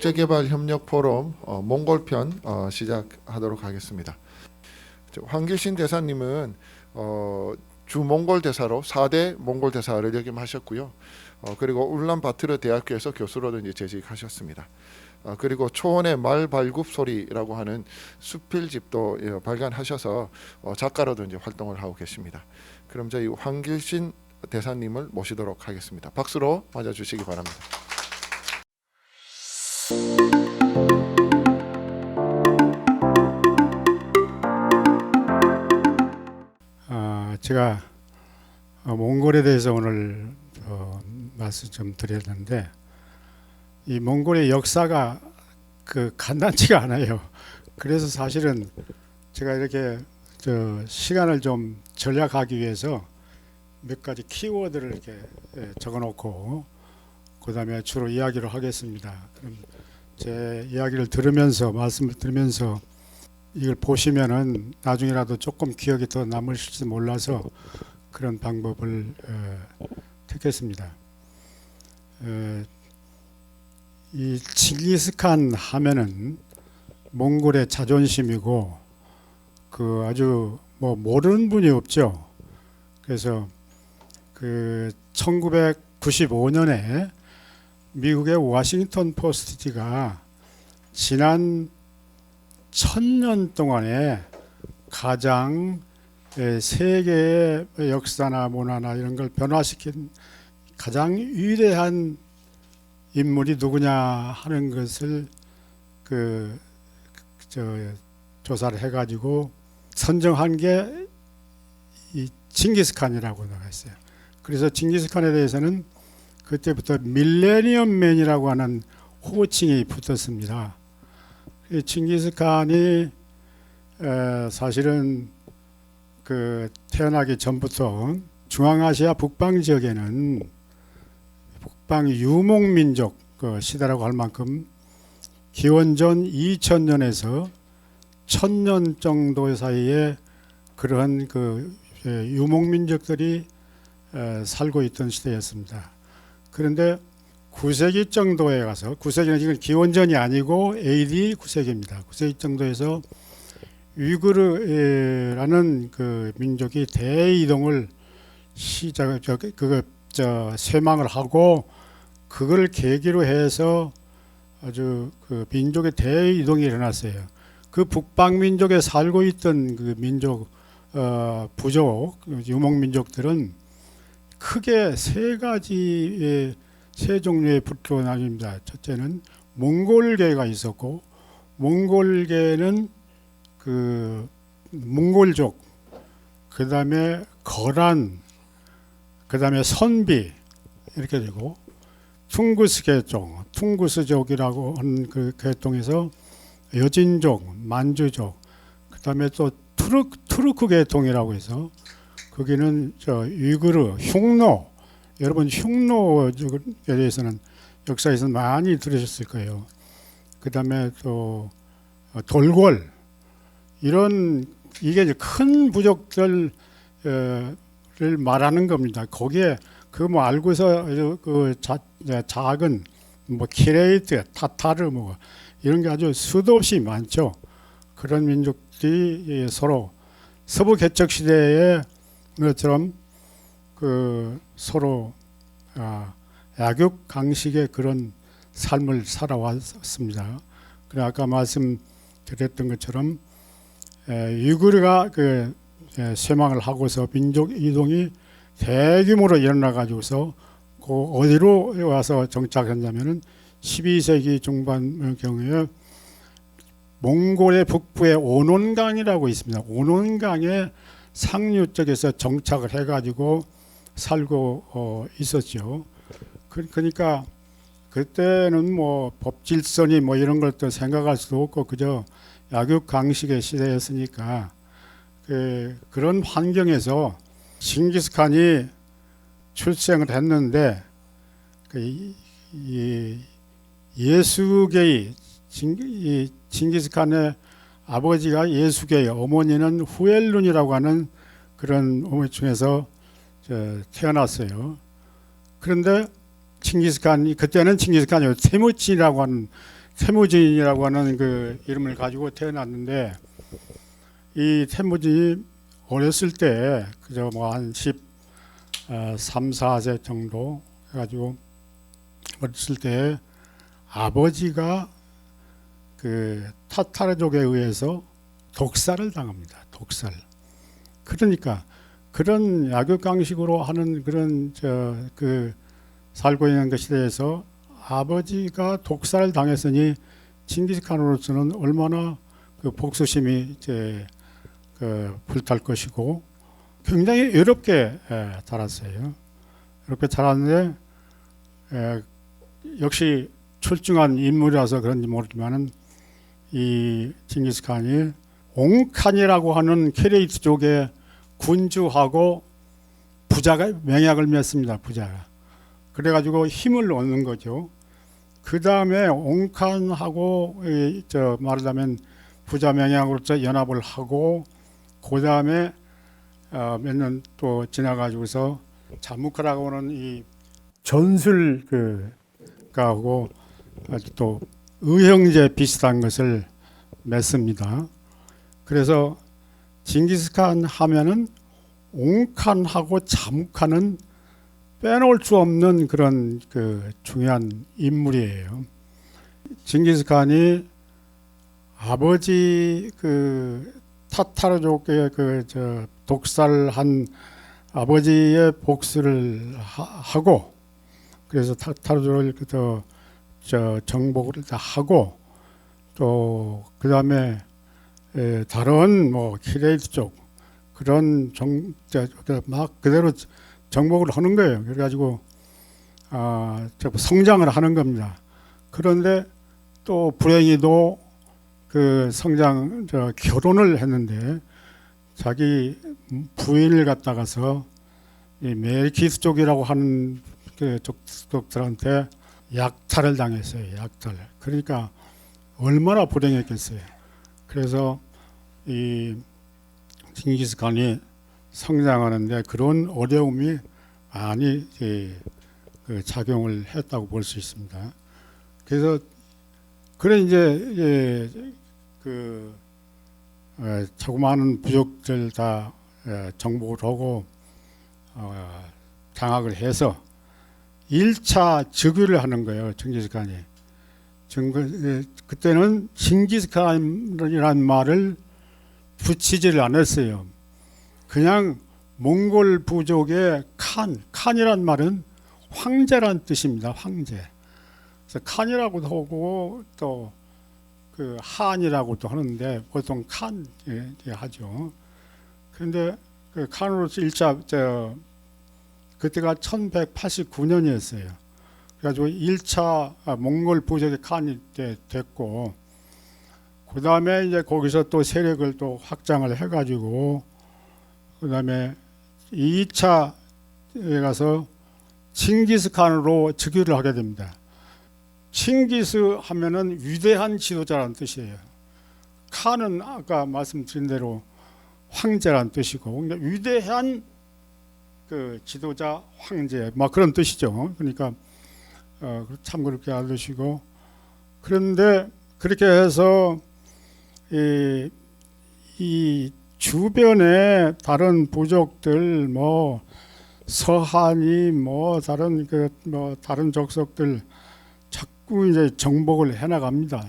국제개발협력 포럼 몽골편 시작하도록 하겠습니다. 황길신 대사님은 주 몽골 대사로 4대 몽골 대사를 역임하셨고요. 그리고 울란바토르 대학교에서 교수로도 이제 재직하셨습니다. 그리고 초원의 말 발굽 소리라고 하는 수필집도 발간하셔서 작가로도 이제 활동을 하고 계십니다. 그럼 저희 황길신 대사님을 모시도록 하겠습니다. 박수로 맞아주시기 바랍니다. 제가 몽골에 대해서 오늘 말씀 좀 드렸는데, 이 몽골의 역사가 간단치가 않아요. 그래서 사실은 제가 이렇게 시간을 좀 절약하기 위해서 몇 가지 키워드를 이렇게 적어놓고 그다음에 주로 이야기를 하겠습니다. 그럼 제 이야기를 들으면서 말씀을 들으면서 이걸 보시면은 나중에라도 조금 기억이 더 남으실지 몰라서 그런 방법을 택했습니다. 이 칭기스칸 하면은 몽골의 자존심이고 아주 모르는 분이 없죠. 그래서 1995년에 미국의 워싱턴 포스트지가 지난 1000년 동안에 가장 세계의 역사나 문화나 이런 걸 변화시킨 가장 위대한 인물이 누구냐 하는 것을 조사를 해가지고 선정한 게 이 칭기스칸이라고 나와 있어요. 그래서 칭기스칸에 대해서는 그때부터 밀레니엄맨이라고 하는 호칭이 붙었습니다. 이 칭기스칸이 사실은 태어나기 전부터 중앙아시아 북방 지역에는 북방 유목민족 시대라고 할 만큼 기원전 2000년에서 1000년 정도 사이에 그러한 유목민족들이 살고 있던 시대였습니다. 그런데 9세기 정도에 가서, 9세기는 지금 기원전이 아니고 AD 9세기입니다. 9세기 정도에서 위구르라는 민족이 대이동을 쇠망을 하고, 그걸 계기로 해서 아주 민족의 대이동이 일어났어요. 북방 민족에 살고 있던 민족 부족 유목민족들은 크게 세 종류의 부류로 나뉩니다. 첫째는 몽골계가 있었고, 몽골계는 몽골족, 그 다음에 거란, 그 다음에 선비 이렇게 되고, 퉁구스 계통, 퉁구스족이라고 하는 계통에서 여진족, 만주족, 그 다음에 또 투르크 계통이라고 해서 거기는 위구르, 흉노, 여러분 흉노에 대해서는 역사에서 많이 들으셨을 거예요. 그 다음에 또 돌궐, 이게 이제 큰 부족들을 말하는 겁니다. 거기에 알고서 작은 키레이트, 타타르 이런 게 아주 수도 없이 많죠. 그런 민족들이 서로 서부 개척 시대에 것처럼 서로 약육강식의 그런 삶을 살아왔습니다. 그래 아까 말씀드렸던 것처럼 위구르가 쇠망을 하고서 민족 이동이 대규모로 일어나 가지고서 어디로 와서 정착했냐면은 12세기 중반 경우에 몽골의 북부에 오논강이라고 있습니다. 오논강의 상류 쪽에서 정착을 해가지고 살고 있었죠. 그러니까 그때는 법질서니 이런 걸 또 생각할 수도 없고 그저 약육강식의 시대였으니까 그런 환경에서 칭기스칸이 출생을 했는데 예수계의 칭기스칸의 아버지가 예수계의, 어머니는 후엘룬이라고 하는 그런 어머니 중에서 태어났어요. 그런데 그때는 칭기스칸이 테무친이라고 하는 태무진이라고 하는 그 이름을 가지고 태어났는데 이 태무진이 어렸을 때 그저 뭐 한 13, 14세 정도 해가지고 어렸을 때 아버지가 그 타타르족에 의해서 독살을 당합니다. 독살. 그러니까 그런 약육강식으로 하는 그런 그 살고 있는 것에 대해서 아버지가 독살을 당했으니 징기스칸으로서는 얼마나 그 복수심이 이제 그 불탈 것이고 굉장히 어렵게 자랐어요. 이렇게 자랐는데 역시 출중한 인물이라서 그런지 모르지만은 이 징기스칸이 옹칸이라고 하는 케레이트족의 군주하고 부자가 맹약을 맺습니다. 부자가. 그래가지고 힘을 얻는 거죠. 그 다음에 옹칸하고 말하자면 부자 맹약으로서 연합을 하고 그 다음에 몇 년 또 지나가지고서 자무카라고 하는 이 전술 하고 또 의형제 비슷한 것을 맺습니다. 그래서 징기스칸 하면은 옹칸하고 자무칸은 빼놓을 수 없는 그런 그 중요한 인물이에요. 징기스칸이 아버지 그 타타르족의 독살한 아버지의 복수를 하고 그래서 타타르족을 정복을 다 하고 또 그 다음에 다른 뭐 키레이트족 그런 막 그대로 정복을 하는 거예요. 그래가지고 성장을 하는 겁니다. 그런데 또 불행히도 그 결혼을 했는데 자기 부인을 갖다가서 이 멜키스족이라고 하는 그 족들한테 약탈을 당했어요. 약탈. 그러니까 얼마나 불행했겠어요. 그래서 이 징기스칸이 성장하는데 그런 어려움이 많이 그 작용을 했다고 볼 수 있습니다. 그래서 이제 그 자그마한 부족들 다 정복을 하고 장악을 해서 1차 즉위를 하는 거예요. 징기스칸이. 그때는 징기스칸이라는 말을 붙이지를 않았어요. 그냥 몽골 부족의 칸이란 말은 황제란 뜻입니다. 황제. 그래서 칸이라고도 하고 또 그 한이라고도 하는데 보통 칸 하죠. 그런데 그 칸으로서 1차 그때가 1189년이었어요. 그래가지고 1차 몽골 부족의 칸이 됐고 그 다음에 이제 거기서 또 세력을 또 확장을 해가지고 그 다음에 2차에 가서 칭기스칸으로 즉위를 하게 됩니다. 칭기스 하면은 위대한 지도자라는 뜻이에요. 칸은 아까 말씀드린 대로 황제라는 뜻이고 그러니까 위대한 그 지도자 황제 막 그런 뜻이죠. 그러니까 참 그렇게 알으시고 그런데 그렇게 해서 이 주변에 다른 부족들 뭐 서한이 뭐 다른 족속들 자꾸 이제 정복을 해나갑니다.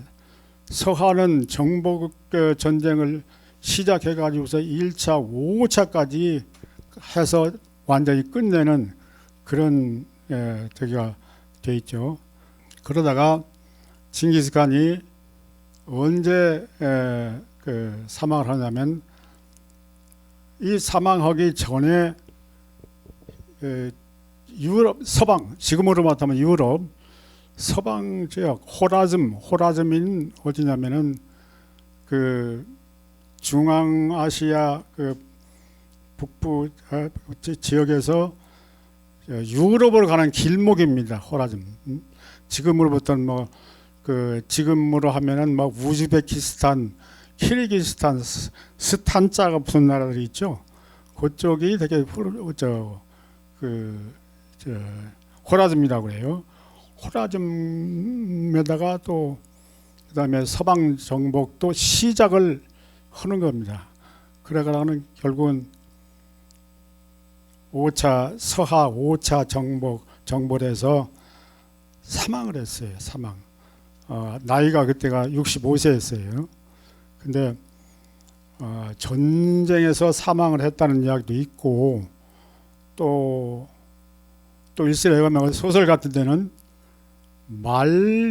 서한은 정복 전쟁을 시작해 가지고서 1차, 5차까지 해서 완전히 끝내는 그런 저기가 돼 있죠. 그러다가 징기스칸이 언제 그 사망을 하냐면 이 사망하기 전에 유럽 서방 지금으로 말하면 유럽 서방 지역 호라즘인 어디냐면은 그 중앙아시아 그 북부 지역에서 유럽으로 가는 길목입니다. 호라즘. 지금으로부터는 뭐 그 지금으로 하면은 막 우즈베키스탄, 키르기스탄, 스탄자가 무슨 나라들이 있죠. 그쪽이 되게 호라즘이라고 해요. 호라즘에다가 또 그다음에 서방 정복도 시작을 하는 겁니다. 그래가는 결국은 5차 서하 5차 정복에서 사망을 했어요. 사망. 나이가 그때가 65세였어요. 근데 전쟁에서 사망을 했다는 이야기도 있고 또 일설에 의하면 소설 같은 데는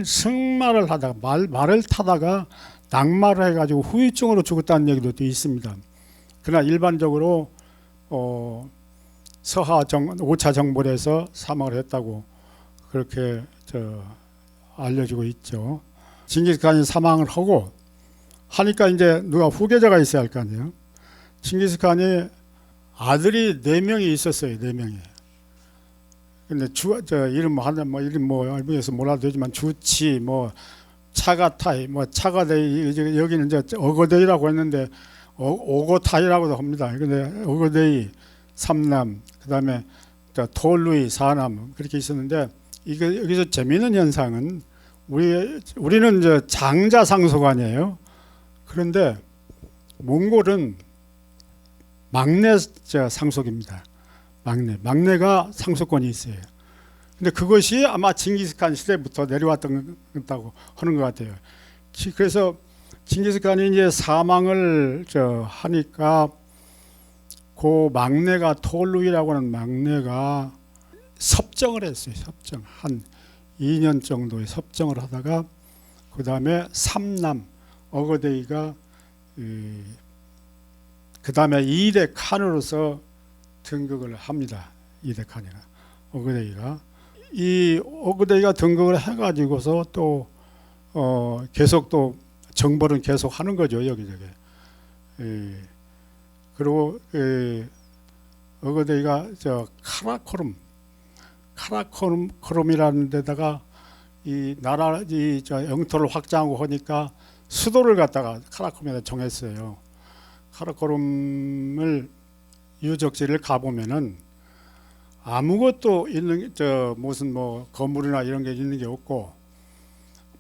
승마를 하다가 말을 타다가 낙마를 해가지고 후유증으로 죽었다는 얘기도 또 있습니다. 그러나 일반적으로 서하 5차 정벌에서 사망을 했다고 그렇게 알려지고 있죠. 징기스칸이 사망을 하니까 이제 누가 후계자가 있어야 할 거 아니에요. 징기스칸이 아들이 4명이 있었어요. 4명이. 근데 이름 일본에서 몰라도 되지만 주치 차가타이 차가데이 여기는 이제 어거데이라고 했는데 오고타이라고도 합니다. 근데 어거데이 3남 그다음에 톨루이 4남 그렇게 있었는데 여기서 재미있는 현상은 우리는 이제 장자 상속아니에요. 그런데 몽골은 막내 상속입니다. 막내가 상속권이 있어요. 근데 그것이 아마 징기스칸 시대부터 내려왔다고 하는 것 같아요. 그래서 징기스칸이 이제 사망을 하니까 그 막내가 톨루이라고 하는 막내가 섭정을 했어요. 한 2년 정도의 섭정을 하다가 그 다음에 3남 어거데이가 그 다음에 2대 칸으로서 등극을 합니다. 2대 칸이가 어거데이가 이 어거데이가 등극을 해가지고서 또 계속 또 정벌은 계속 하는 거죠. 여기저기. 그리고 어거데이가 카라코름이라는 데다가 이 영토를 확장하고 하니까 수도를 갖다가 카라코름에다 정했어요. 카라코름을 유적지를 가보면은 아무것도 있는 무슨 건물이나 이런 게 있는 게 없고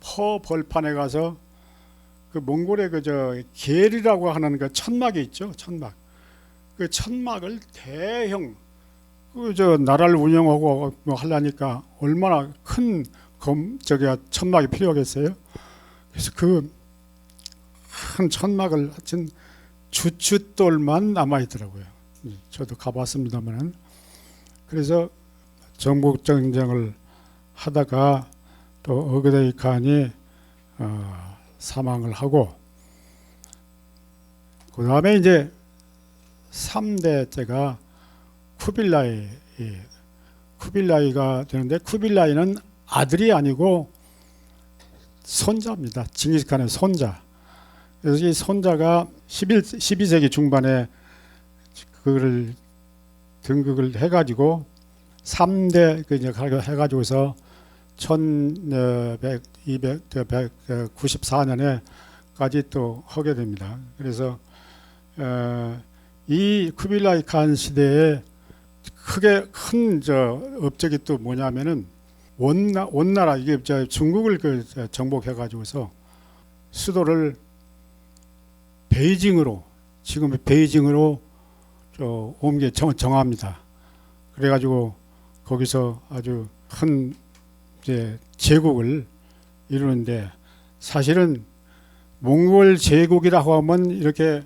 퍼 벌판에 가서 그 몽골의 겔이라고 하는 그 천막이 있죠. 천막. 그 천막을 대형 나라를 운영하고 하려니까 얼마나 큰 천막이 필요하겠어요. 그래서 그 큰 천막을 하여튼 주춧돌만 남아 있더라고요. 저도 가봤습니다만은. 그래서 정복 전쟁을 하다가 또 어거데이 칸이 사망을 하고 그 다음에 이제 3대째가 쿠빌라이가 되는데 쿠빌라이는 아들이 아니고 손자입니다. 징기스칸의 손자. 그래서 이 손자가 12세기 중반에 그거를 등극을 해가지고 3대 해가지고서 1194년에까지 또 하게 됩니다. 그래서 이 쿠빌라이 칸 시대에 크게 큰 업적이 또 뭐냐면은 원나라 이게 중국을 정복해가지고서 수도를 지금 베이징으로 정합니다. 그래가지고 거기서 아주 큰 제국을 이루는데 사실은 몽골 제국이라고 하면 이렇게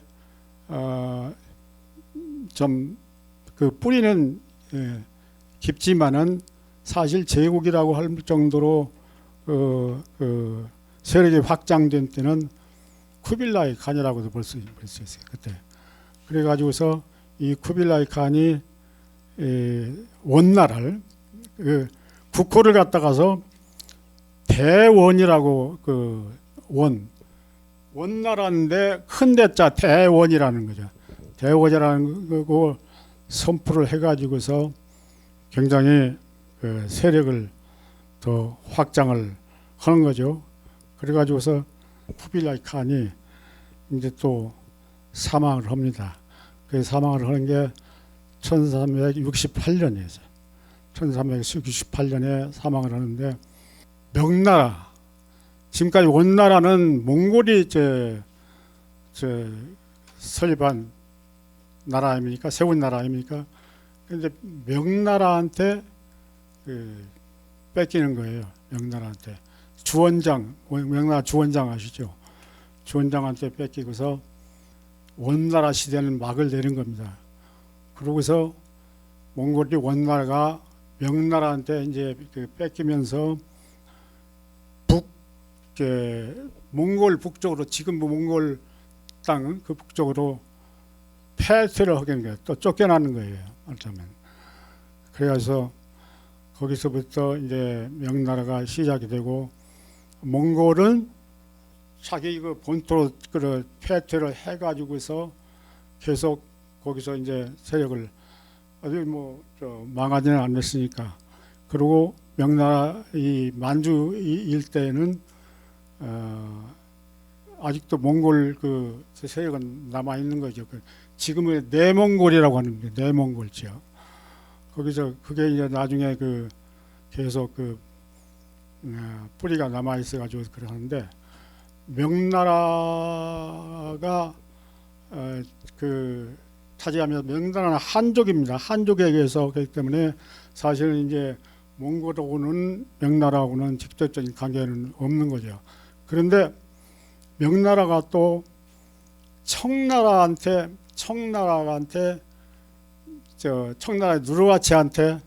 좀 그 뿌리는 깊지만은 사실 제국이라고 할 정도로 세력이 확장된 때는 쿠빌라이 칸이라고도 볼 수 있어요. 그때. 그래가지고서 이 쿠빌라이 칸이 원나라를 국호를 갖다가서 대원이라고 원나라인데 큰 대자 대원이라는 거죠. 대원이라는 거고 선포를 해가지고서 굉장히 세력을 더 확장을 하는 거죠. 그래가지고서 쿠빌라이 칸이 이제 또 사망을 합니다. 그 사망을 하는 게 1368년이에요. 1368년에 사망을 하는데 명나라 지금까지 원나라는 몽골이 설립한 나라 아닙니까? 세운 나라 아닙니까? 근데 명나라한테 뺏기는 거예요. 명나라한테. 주원장, 명나라 주원장 아시죠? 주원장한테 뺏기고서 원나라 시대는 막을 내린 겁니다. 그러고서 몽골이 원나라가 명나라한테 이제 뺏기면서 몽골 북쪽으로, 지금 몽골 땅은 그 북쪽으로 패퇴를 하게 된 거예요. 또 쫓겨나는 거예요. 말하자면. 그래서 거기서부터 이제 명나라가 시작이 되고, 몽골은 자기 그 본토로 패퇴를 해가지고서 계속 거기서 이제 세력을 아주 망하지는 않았으니까. 그리고 명나라 이 만주 일대에는 아직도 몽골 그 세력은 남아 있는 거죠. 지금은 내몽골이라고 하는데, 내몽골 지역. 거기서 그게 이제 나중에 계속 뿌리가 남아 있어가지고 그러는데, 명나라가 차지하면서, 명나라는 한족입니다. 한족에 의해서 그렇기 때문에 사실은 이제 몽골하고는 명나라하고는 직접적인 관계는 없는 거죠. 그런데 명나라가 또 청나라의 누르하치한테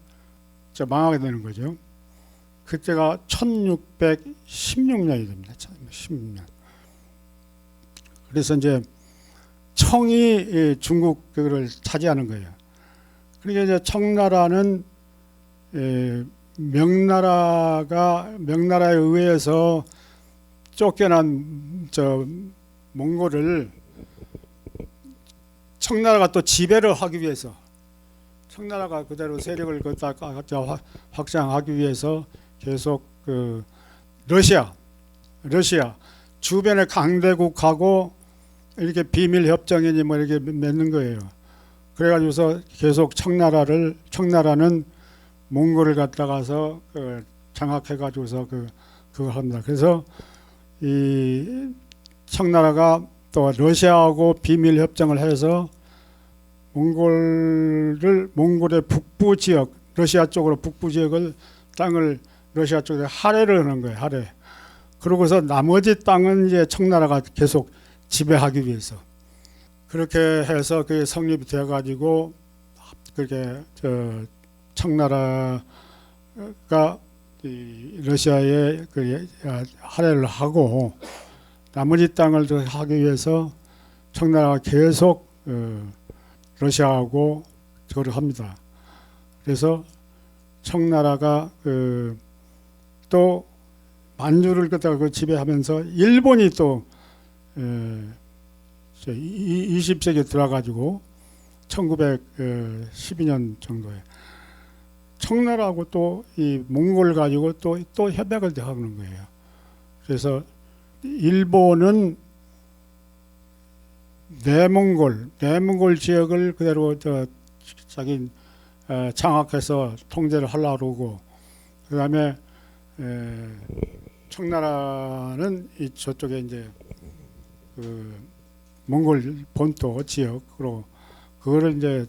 망하게 되는 거죠. 그때가 1616년이 됩니다. 1616년. 그래서 이제 청이 중국을 차지하는 거예요. 그러니까 이제 청나라는 명나라에 의해서 쫓겨난 몽골을 청나라가 또 지배를 하기 위해서, 청나라가 그대로 세력을 확장하기 위해서 계속 러시아 주변의 강대국하고 이렇게 비밀 협정이니 뭐 이렇게 맺는 거예요. 그래가지고서 계속 청나라는 몽골을 갖다가서 장악해가지고서 그걸 합니다. 그래서 이 청나라가 또 러시아하고 비밀 협정을 해서 몽골의 북부 지역, 러시아 쪽으로 북부 지역을 땅을 러시아 쪽에 할애를 하는 거예요. 할애. 그러고서 나머지 땅은 이제 청나라가 계속 지배하기 위해서 그렇게 해서 그게 성립이 되어 가지고 그렇게 청나라가 이 러시아에 할애를 하고 나머지 땅을 하기 위해서 청나라가 계속 러시아하고 저를 합니다. 그래서 청나라가 또 만주를 갖다가 지배하면서 일본이 또 20세기에 들어가지고 1912년 정도에 청나라하고 또 이 몽골을 가지고 또 협약을 하는 거예요. 그래서 일본은 내몽골 지역을 그대로 자기 장악해서 통제를 하려고 그러고, 그 다음에 청나라는 저쪽에 이제 몽골 본토 지역으로 그거를 이제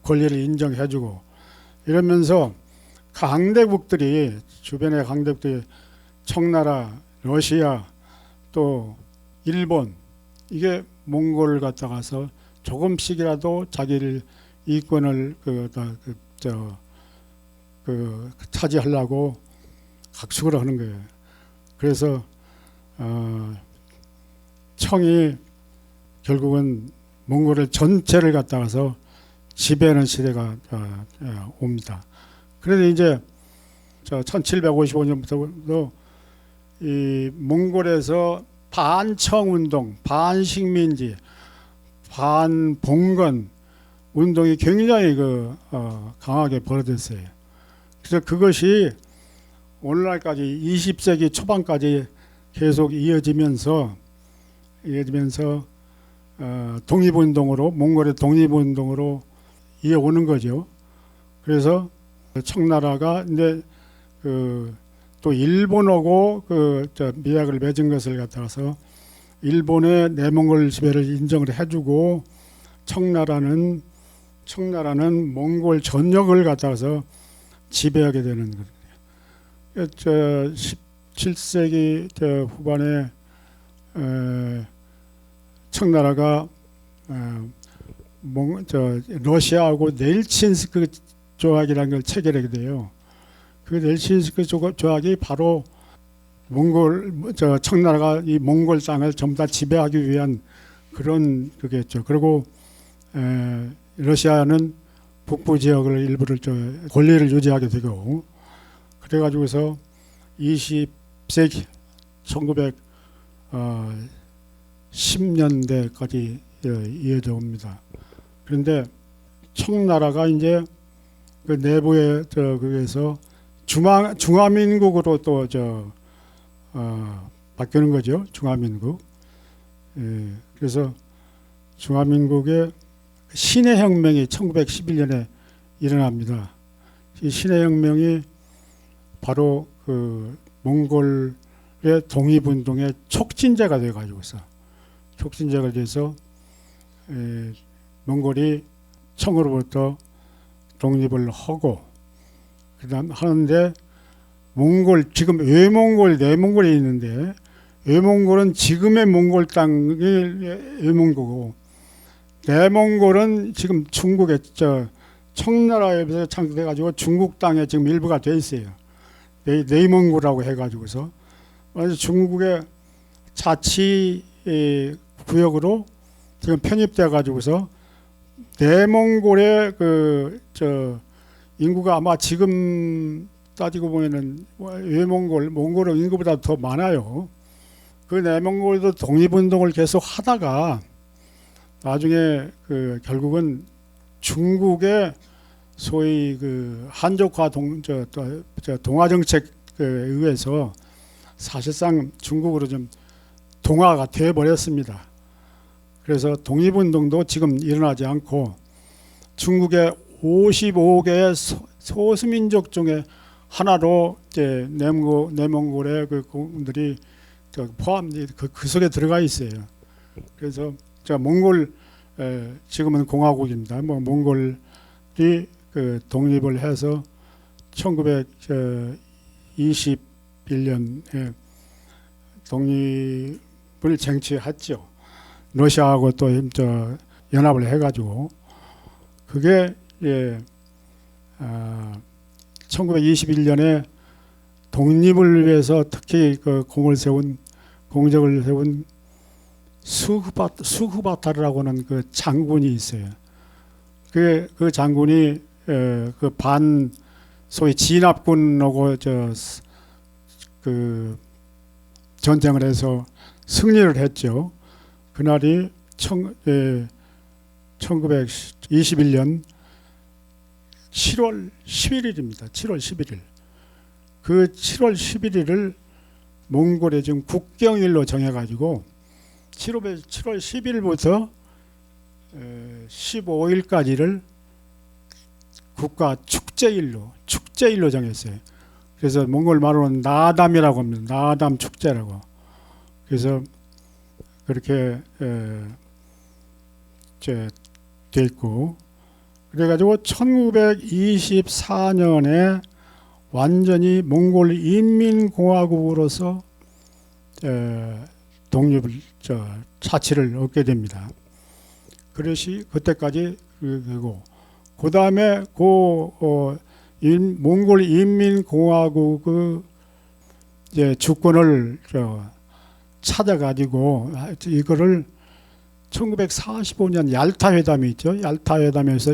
권리를 인정해주고 이러면서 주변의 강대국들이 청나라, 러시아, 또 일본, 이게 몽골을 갖다가서 조금씩이라도 자기를 이권을 차지하려고 각축을 하는 거예요. 그래서 청이 결국은 몽골을 전체를 갖다가서 지배하는 시대가 옵니다. 그래서 이제 1755년부터 이 몽골에서 반청운동, 반식민지, 반봉건 운동이 굉장히 강하게 벌어졌어요. 그래서 그것이 오늘날까지 20세기 초반까지 계속 이어지면서 독립운동으로, 몽골의 독립운동으로 이어오는 거죠. 그래서 청나라가 이제 또 일본하고 미약을 맺은 것을 갖다서 일본의 내몽골 지배를 인정을 해주고 청나라는 몽골 전역을 갖다서 지배하게 되는 거예요. 17세기 후반에 청나라가 러시아하고 넬친스크 조약이라는 걸 체결하게 돼요. 그 넬친스크 조약이 바로 청나라가 이 몽골 땅을 전부 다 지배하기 위한 그런 그게죠. 그리고 러시아는 북부 지역을 일부를 권리를 유지하게 되고, 그래가지고서 20세기 1910년대까지 이어져 옵니다. 그런데 청나라가 이제 그 내부에 그래서 중화민국으로 또 바뀌는 거죠. 중화민국. 그래서 중화민국의 신해혁명이 1911년에 일어납니다. 이 신해혁명이 바로 그 몽골의 독립운동의 촉진제가 돼가지고서 촉진제가 돼서 몽골이 청으로부터 독립을 하고, 그다음 하는데 몽골 지금 외몽골 내몽골에 있는데, 외몽골은 지금의 몽골 땅이 외몽골이고, 내몽골은 지금 중국의 청나라에서 창조돼가지고 중국 땅에 지금 일부가 돼 있어요. 내몽골이라고 해가지고서 중국의 자치 구역으로 지금 편입돼가지고서 내몽골의 인구가 아마 지금 따지고 보면은 몽골은 인구보다 더 많아요. 그 내몽골도 독립운동을 계속 하다가 나중에 결국은 중국의 소위 한족화 동화 정책에 의해서 사실상 중국으로 좀 동화가 돼 버렸습니다. 그래서 독립운동도 지금 일어나지 않고 중국의 55개의 소수민족 중에 하나로 이제 내몽골의 그분들이 그 속에 들어가 있어요. 그래서 몽골 지금은 공화국입니다. 몽골이 독립을 해서 1921년에 독립을 쟁취했죠. 러시아하고 또 연합을 해가지고, 그게 1921년에 독립을 위해서 특히 공적을 세운 수흐바타르라고 하는 그 장군이 있어요. 그 장군이 소위 진압군하고 전쟁을 해서 승리를 했죠. 그날이 1921년 7월 11일입니다. 7월 11일. 그 7월 11일을 몽골의 지금 국경일로 정해가지고 7월 10일부터 15일까지를 국가 축제일로 정했어요. 그래서 몽골 말로는 나담이라고 합니다. 나담 축제라고. 그래서 그렇게 돼 있고, 그래가지고 1924년에 완전히 몽골 인민공화국으로서 독립을 자치를 얻게 됩니다. 그것이 그때까지 되고, 그 다음에 몽골 인민공화국의 주권을 찾아가지고 이거를 1945년 얄타 회담이 있죠. 얄타 회담에서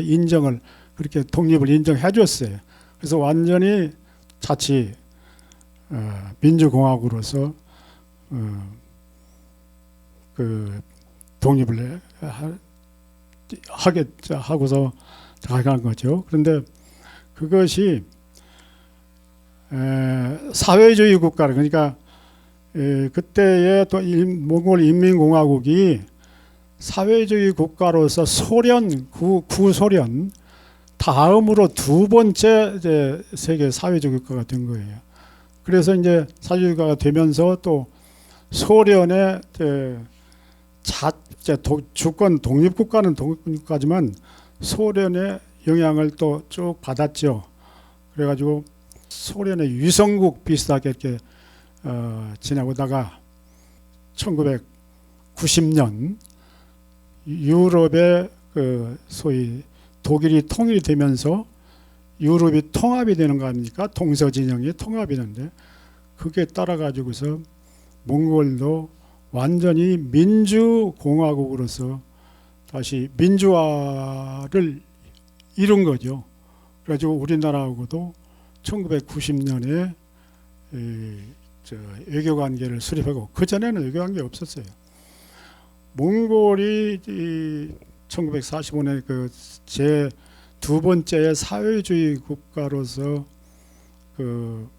그렇게 독립을 인정해 줬어요. 그래서 완전히 자치 민주공화국으로서 독립을 하고서 나간 거죠. 그런데 그것이 사회주의 국가, 그러니까 그때의 또 몽골 인민공화국이 사회주의 국가로서 구소련 다음으로 두 번째 세계 사회주의 국가가 된 거예요. 그래서 이제 사회주의가 되면서 또 소련의 주권 독립국가는 독립국가지만 소련의 영향을 또 쭉 받았죠. 그래가지고 소련의 위성국 비슷하게 이렇게 지나오다가 1990년 유럽의 그 소위 독일이 통일이 되면서 유럽이 통합이 되는 거 아닙니까? 동서진영이 통합이 되는데 그게 따라 가지고서 몽골도 완전히 민주공화국으로서 다시 민주화를 이룬 거죠. 그래가지고 우리나라하고도 1990년에 외교관계를 수립하고 그 전에는 외교관계 없었어요. 몽골이 1945년 그 제 두 번째 사회주의 국가로서 그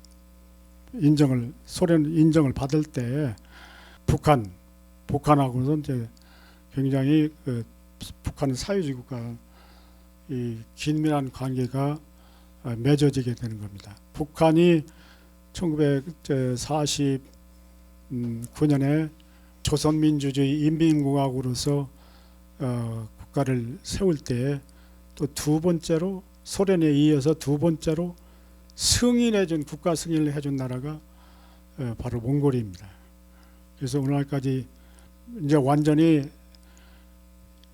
소련 인정을 받을 때 북한하고는 이제 굉장히 그 북한은 사회주의 국가 이 긴밀한 관계가 맺어지게 되는 겁니다. 북한이 1949년에 조선민주주의 인민공화국으로서 국가를 세울 때 또 두 번째로 소련에 이어서 두 번째로 국가 승인을 해준 나라가 바로 몽골입니다. 그래서 오늘날까지 이제 완전히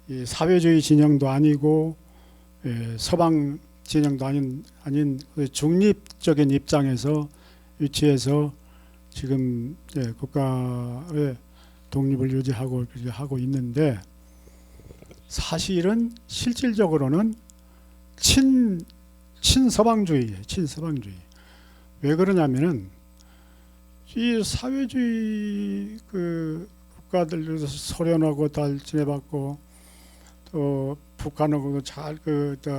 이 사회주의 진영도 아니고 서방 진영도 아닌 중립적인 입장에서 위치해서 지금 국가의 독립을 유지하고 있는데 사실은 실질적으로는 친서방주의예요. 친서방주의. 왜 그러냐면은 이 사회주의 그 국가들 소련하고 잘 지내봤고 또 북한하고 잘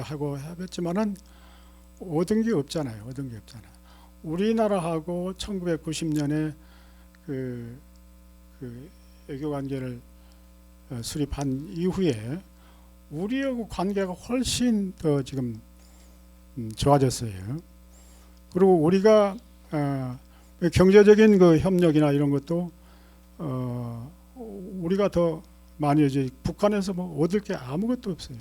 하고 해봤지만은 얻은 게 없잖아요. 우리나라하고 1990년에 그 외교관계를 수립한 이후에 우리하고 관계가 훨씬 더 지금 좋아졌어요. 그리고 우리가 경제적인 그 협력이나 이런 것도 우리가 더 많이 이제 북한에서 뭐 얻을 게 아무것도 없어요.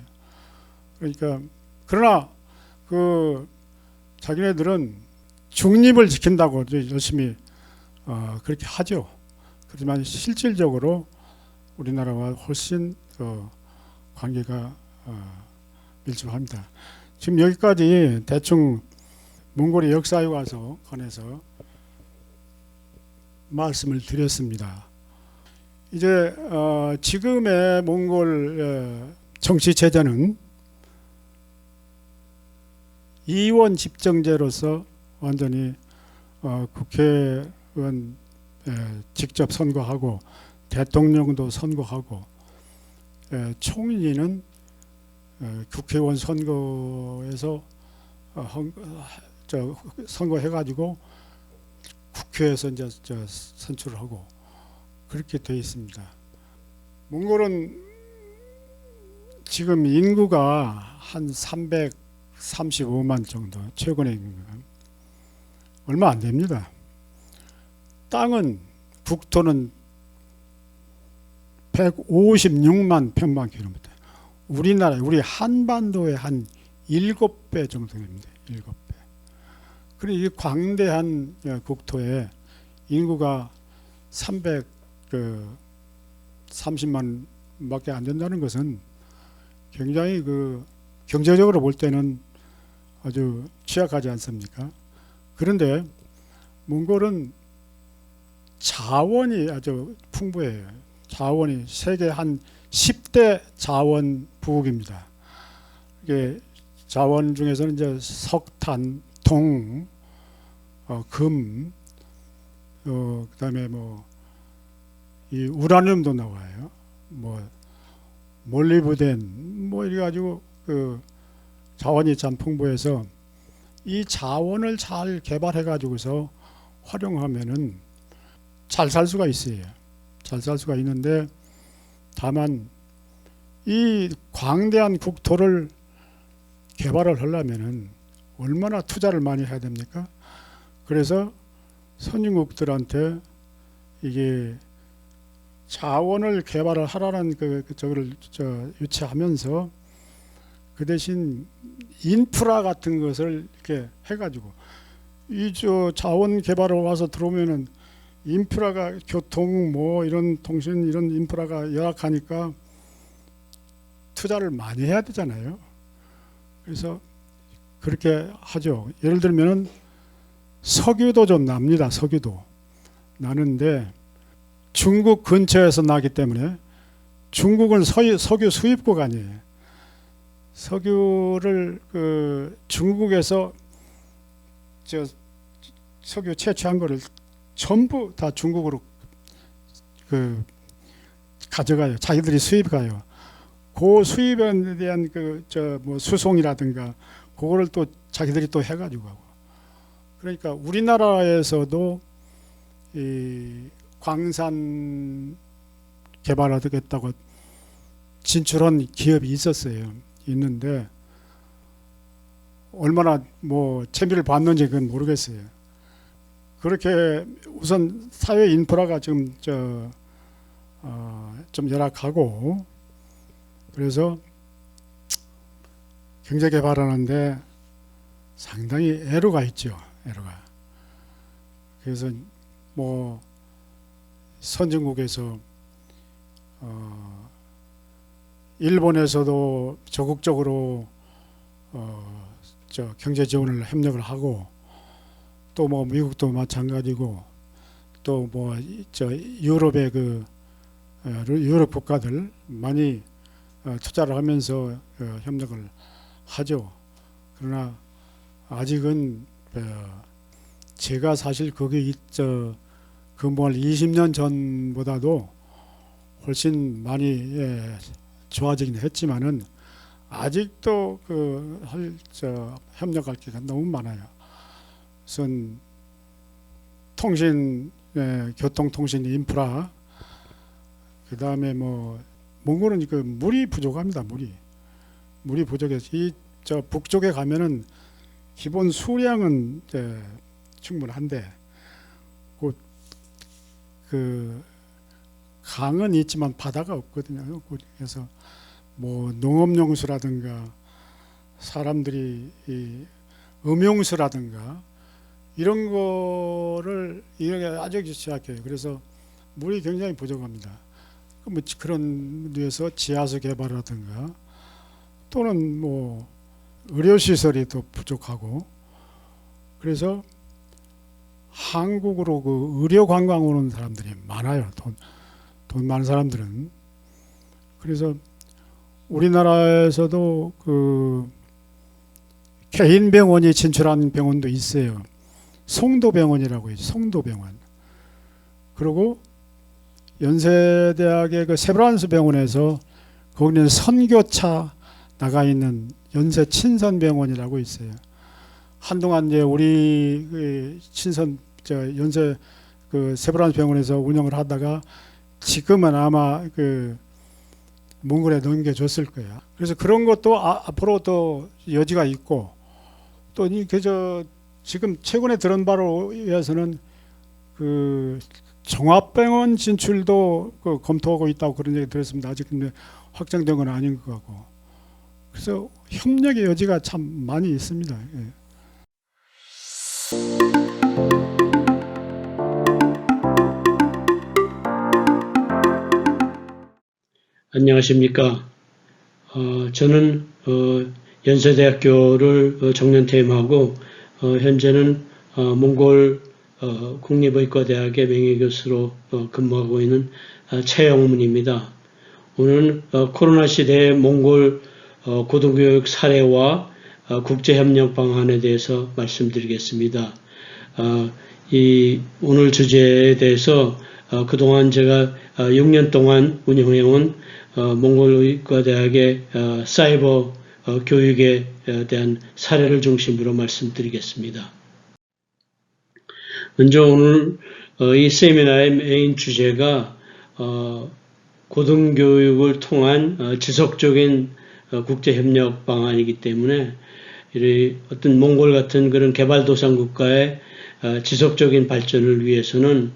그러니까 그러나 그 자기네들은 중립을 지킨다고 열심히 그렇게 하죠. 그렇지만 실질적으로 우리나라와 훨씬 관계가 밀접합니다. 지금 여기까지 대충 몽골의 역사에 관해서 말씀을 드렸습니다. 이제 지금의 몽골 정치 체제는 이원 집정제로서 완전히 국회의원 직접 선거하고 대통령도 선거하고 총리는 국회의원 선거에서 선거해가지고 국회에서 이제 선출을 하고 그렇게 되어 있습니다. 몽골은 지금 인구가 한 335만 정도, 최근의 인구가 얼마 안 됩니다. 땅은 국토는 156만 평방킬로미터. 우리 한반도의 한 7배 정도 됩니다. 7배. 그리고 이 광대한 국토에 인구가 330만 밖에 안 된다는 것은 굉장히 그 경제적으로 볼 때는 아주 취약하지 않습니까? 그런데 몽골은 자원이 아주 풍부해요. 자원이 세계 한 10대 자원 부국입니다. 이게 자원 중에서는 이제 석탄, 동, 금, 그다음에 이 우라늄도 나와요. 몰리브덴, 이래 가지고 그 자원이 참 풍부해서 이 자원을 잘 개발해 가지고서 활용하면은 잘 살 수가 있어요. 잘 살 수가 있는데 다만 이 광대한 국토를 개발을 하려면은 얼마나 투자를 많이 해야 됩니까? 그래서 선진국들한테 이게 자원을 개발을 하라는 저거를 유치하면서 그 대신 인프라 같은 것을 이렇게 해가지고 이 자원 개발을 와서 들어오면은 인프라가 교통 뭐 이런 통신 이런 인프라가 열악하니까 투자를 많이 해야 되잖아요. 그래서 그렇게 하죠. 예를 들면은 석유도 좀 납니다. 석유도 나는데 중국 근처에서 나기 때문에 중국은 석유 수입국 아니에요. 석유를 중국에서 석유 채취한 거를 전부 다 중국으로 가져가요. 자기들이 수입가요. 그 수입에 대한 뭐 수송이라든가 그거를 또 자기들이 또 해가지고 하고. 그러니까 우리나라에서도 이 광산 개발하겠다고 진출한 기업이 있었어요. 있는데 얼마나 뭐 채비를 받는지 그건 모르겠어요. 그렇게 우선 사회 인프라가 지금 좀 열악하고 그래서 경제 개발하는데 상당히 애로가 있죠. 애로가. 그래서 뭐 선진국에서 일본에서도 적극적으로 경제 지원을 협력을 하고 또 뭐 미국도 마찬가지고 또 뭐 유럽의 유럽 국가들 많이 투자를 하면서 협력을 하죠. 그러나 아직은 제가 사실 거기 근무할 20년 전보다도 훨씬 많이 좋아지긴 했지만은 아직도 협력할 게가 너무 많아요. 우선 통신, 교통통신 인프라, 그 다음에 몽골은 물이 부족합니다. 물이 부족해서 북쪽에 가면은 기본 수량은 충분한데 강은 있지만 바다가 없거든요. 그래서 뭐 농업용수라든가 사람들이 음용수라든가 이런 거를 이렇게 아주 취약해요. 그래서 물이 굉장히 부족합니다. 뭐 그런 데서 지하수 개발이라든가 또는 뭐 의료시설이 더 부족하고 그래서 한국으로 의료 관광 오는 사람들이 많아요. 돈 많은 사람들은. 그래서 우리나라에서도 개인 병원이 진출한 병원도 있어요. 송도병원이라고 있죠. 송도병원. 그리고 연세대학의 세브란스 병원에서 거기는 선교차 나가 있는 연세 친선병원이라고 있어요. 한동안 이제 우리 친선 연세 세브란스 병원에서 운영을 하다가 지금은 아마 몽골에 넘겨줬을 거예요. 그래서 그런 것도 앞으로 또 여지가 있고 또 지금 최근에 들은 바로 의해서는 종합병원 진출도 검토하고 있다고 그런 얘기 들었습니다. 아직 근데 확정된 건 아닌 것 같고. 그래서 협력의 여지가 참 많이 있습니다. 예. 안녕하십니까. 저는 연세대학교를 정년 퇴임하고 현재는 몽골 국립의과대학의 명예교수로 근무하고 있는 최영문입니다. 오늘은 코로나 시대의 몽골 고등교육 사례와 국제협력 방안에 대해서 말씀드리겠습니다. 오늘 주제에 대해서 그동안 제가 6년 동안 운영해온 몽골의과대학의 사이버 교육에 대한 사례를 중심으로 말씀드리겠습니다. 먼저 오늘 이 세미나의 메인 주제가 고등교육을 통한 지속적인 국제협력 방안이기 때문에 어떤 몽골 같은 그런 개발도상 국가의 지속적인 발전을 위해서는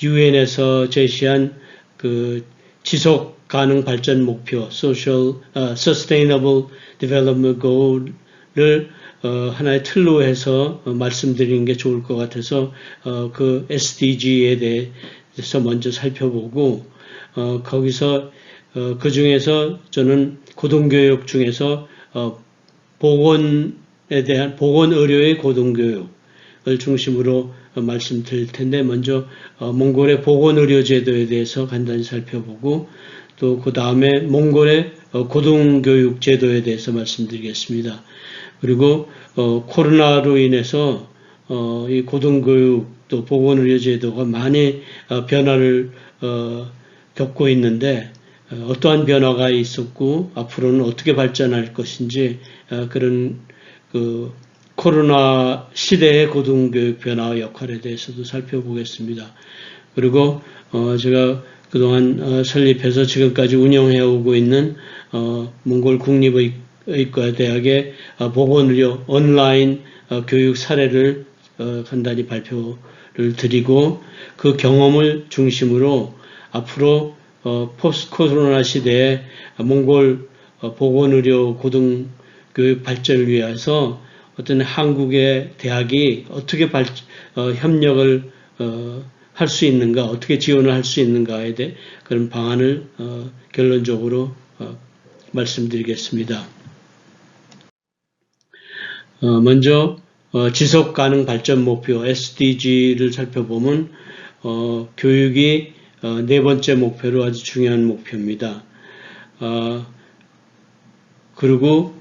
유엔에서 제시한 그 지속 가능 발전 목표, Sustainable Development Goal을 하나의 틀로 해서 말씀드리는 게 좋을 것 같아서 그 SDG에 대해서 먼저 살펴보고 거기서 그 중에서 저는 고등교육 중에서 보건에 대한 보건 의료의 고등교육을 중심으로 말씀드릴 텐데 먼저 몽골의 보건 의료 제도에 대해서 간단히 살펴보고 또 그 다음에 몽골의 고등교육 제도에 대해서 말씀드리겠습니다. 그리고 코로나로 인해서 이 고등교육 또 보건의료 제도가 많이 변화를 겪고 있는데 어떠한 변화가 있었고 앞으로는 어떻게 발전할 것인지 그런 그 코로나 시대의 고등교육 변화 역할에 대해서도 살펴보겠습니다. 그리고 제가 그동안 설립해서 지금까지 운영해 오고 있는 몽골 국립의과대학의 보건의료 온라인 교육 사례를 간단히 발표를 드리고 그 경험을 중심으로 앞으로 포스트 코로나 시대에 몽골 보건의료 고등교육 발전을 위해서 어떤 한국의 대학이 어떻게 협력을 할 수 있는가, 어떻게 지원을 할 수 있는가에 대해 그런 방안을 결론적으로 말씀드리겠습니다. 먼저 지속 가능 발전 목표 SDG를 살펴보면 교육이 네 번째 목표로 아주 중요한 목표입니다. 그리고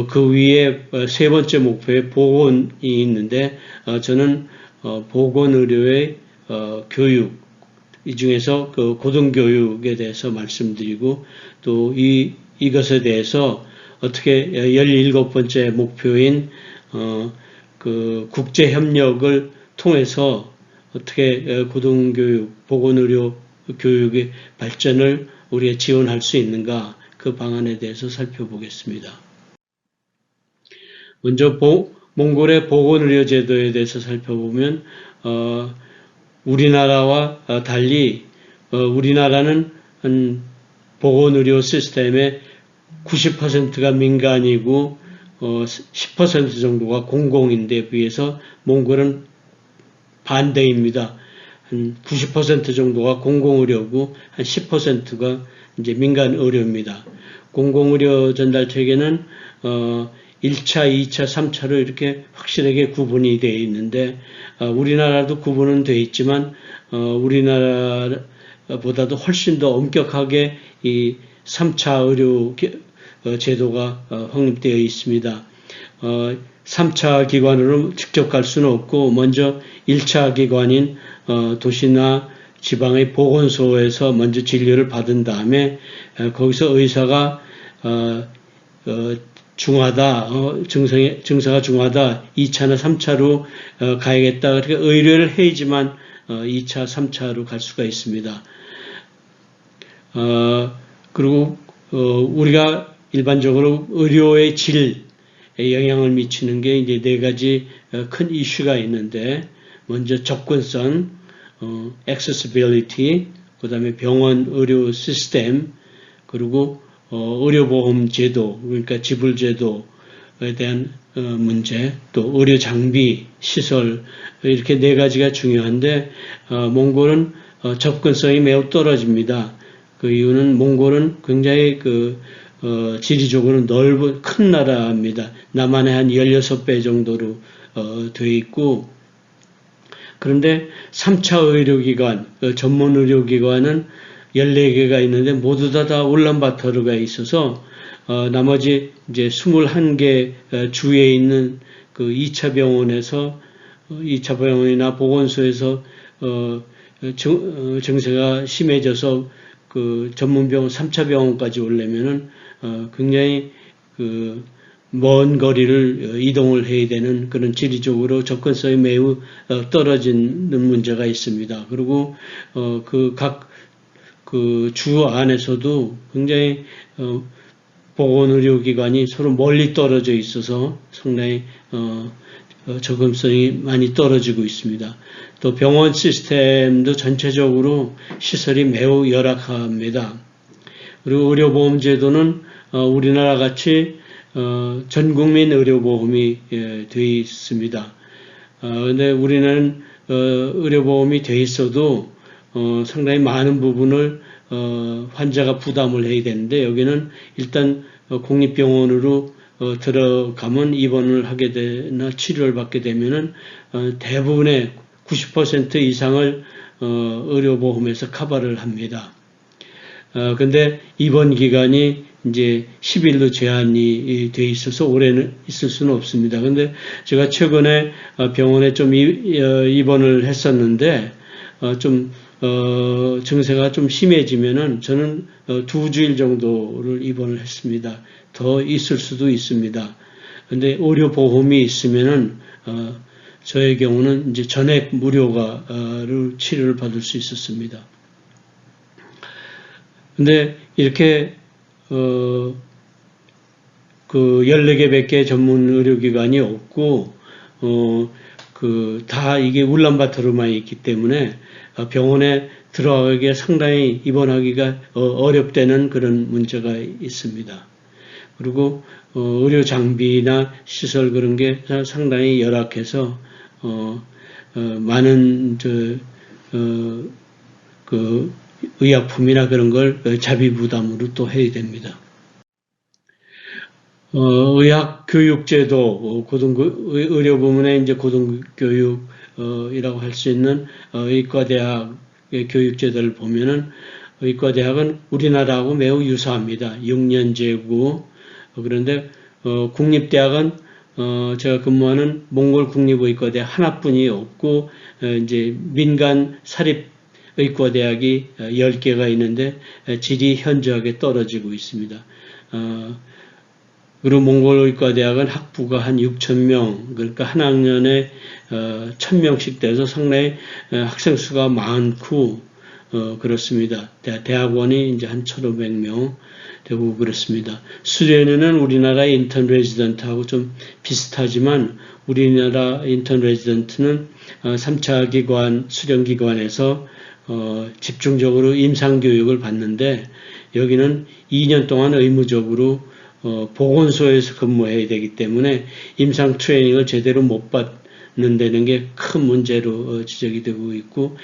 그 위에 세 번째 목표에 보건이 있는데 저는 보건의료의 교육 이 중에서 그 고등교육에 대해서 말씀드리고 또 이것에 대해서 어떻게 17번째 목표인 그 국제협력을 통해서 어떻게 고등교육, 보건의료 교육의 발전을 우리가 지원할 수 있는가 그 방안에 대해서 살펴보겠습니다. 먼저 몽골의 보건의료 제도에 대해서 살펴보면 우리나라와 달리 우리나라는 보건의료 시스템의 90%가 민간이고 10% 정도가 공공인데 비해서 몽골은 반대입니다. 한 90% 정도가 공공의료고 한 10%가 이제 민간의료입니다. 공공의료 전달 체계는 1차, 2차, 3차로 이렇게 확실하게 구분이 되어 있는데 우리나라도 구분은 되어 있지만 우리나라보다도 훨씬 더 엄격하게 이 3차 의료 제도가 확립되어 있습니다. 3차 기관으로 직접 갈 수는 없고 먼저 1차 기관인 도시나 지방의 보건소에서 먼저 진료를 받은 다음에 거기서 의사가 중하다, 증상가 중하다, 2차나 3차로 가야겠다. 그렇게 의뢰를 해야지만 2차, 3차로 갈 수가 있습니다. 그리고 우리가 일반적으로 의료의 질에 영향을 미치는 게 이제 네 가지 큰 이슈가 있는데 먼저 접근성, accessibility, 그 다음에 병원 의료 시스템, 그리고 의료보험 제도, 그러니까 지불제도에 대한 문제, 또 의료 장비, 시설, 이렇게 네 가지가 중요한데, 몽골은 접근성이 매우 떨어집니다. 그 이유는 몽골은 굉장히 지리적으로 큰 나라입니다. 남한의 한 16배 정도로 되어 있고, 그런데 3차 의료기관, 전문 의료기관은 14개가 있는데 모두 다 울란바토르가 있어서 나머지 이제 21개 주에 있는 그 2차 병원에서 2차 병원이나 보건소에서 증세가 심해져서 그 전문병원 3차 병원까지 오려면은 굉장히 먼 거리를 이동을 해야 되는 그런 지리적으로 접근성이 매우 떨어지는 문제가 있습니다. 그리고 각 주 안에서도 굉장히 보건의료기관이 서로 멀리 떨어져 있어서 상당히 접근성이 많이 떨어지고 있습니다. 또 병원 시스템도 전체적으로 시설이 매우 열악합니다. 그리고 의료보험제도는 우리나라 같이 전국민 의료보험이 되어 있습니다. 근데 우리는 의료보험이 돼 있어도 상당히 많은 부분을 환자가 부담을 해야 되는데 여기는 일단 공립병원으로 들어가면 입원을 하게 되나 치료를 받게 되면은 대부분의 90% 이상을 의료보험에서 커버를 합니다. 근데 입원 기간이 이제 10일로 제한이 돼 있어서 오래는 있을 수는 없습니다. 근데 제가 최근에 병원에 좀 입원을 했었는데 증세가 좀 심해지면은 저는 2주일 정도를 입원을 했습니다. 더 있을 수도 있습니다. 근데 의료보험이 있으면은 저의 경우는 이제 전액 무료가를 치료를 받을 수 있었습니다. 근데 이렇게 그 14개밖에 전문 의료기관이 없고 다 이게 울란바토르만 있기 때문에 병원에 들어가기가 상당히 입원하기가 어렵다는 그런 문제가 있습니다. 그리고 의료 장비나 시설 그런 게 상당히 열악해서 많은 그 의약품이나 그런 걸 자비 부담으로 또 해야 됩니다. 의학교육제도, 의료 부문의 이제 고등교육이라고 할 수 있는 의과대학의 교육제도를 보면은 의과대학은 우리나라하고 매우 유사합니다. 6년제고, 그런데 국립대학은 제가 근무하는 몽골 국립의과대학 하나뿐이 없고, 이제 민간 사립의과대학이 10개가 있는데 질이 현저하게 떨어지고 있습니다. 그리고 몽골의과대학은 학부가 한 6,000명, 그러니까 한 학년에 1,000명씩 돼서 상당히 학생 수가 많고 그렇습니다. 대학원이 이제 한 1,500명 되고 그렇습니다. 수련회는 우리나라 인턴 레지던트하고 좀 비슷하지만 우리나라 인턴 레지던트는 3차 기관, 수련기관에서 집중적으로 임상교육을 받는데 여기는 2년 동안 의무적으로 보건소에서 근무해야 되기 때문에 임상 트레이닝을 제대로 못 받는다는 게 큰 문제로 지적이 되고 있고,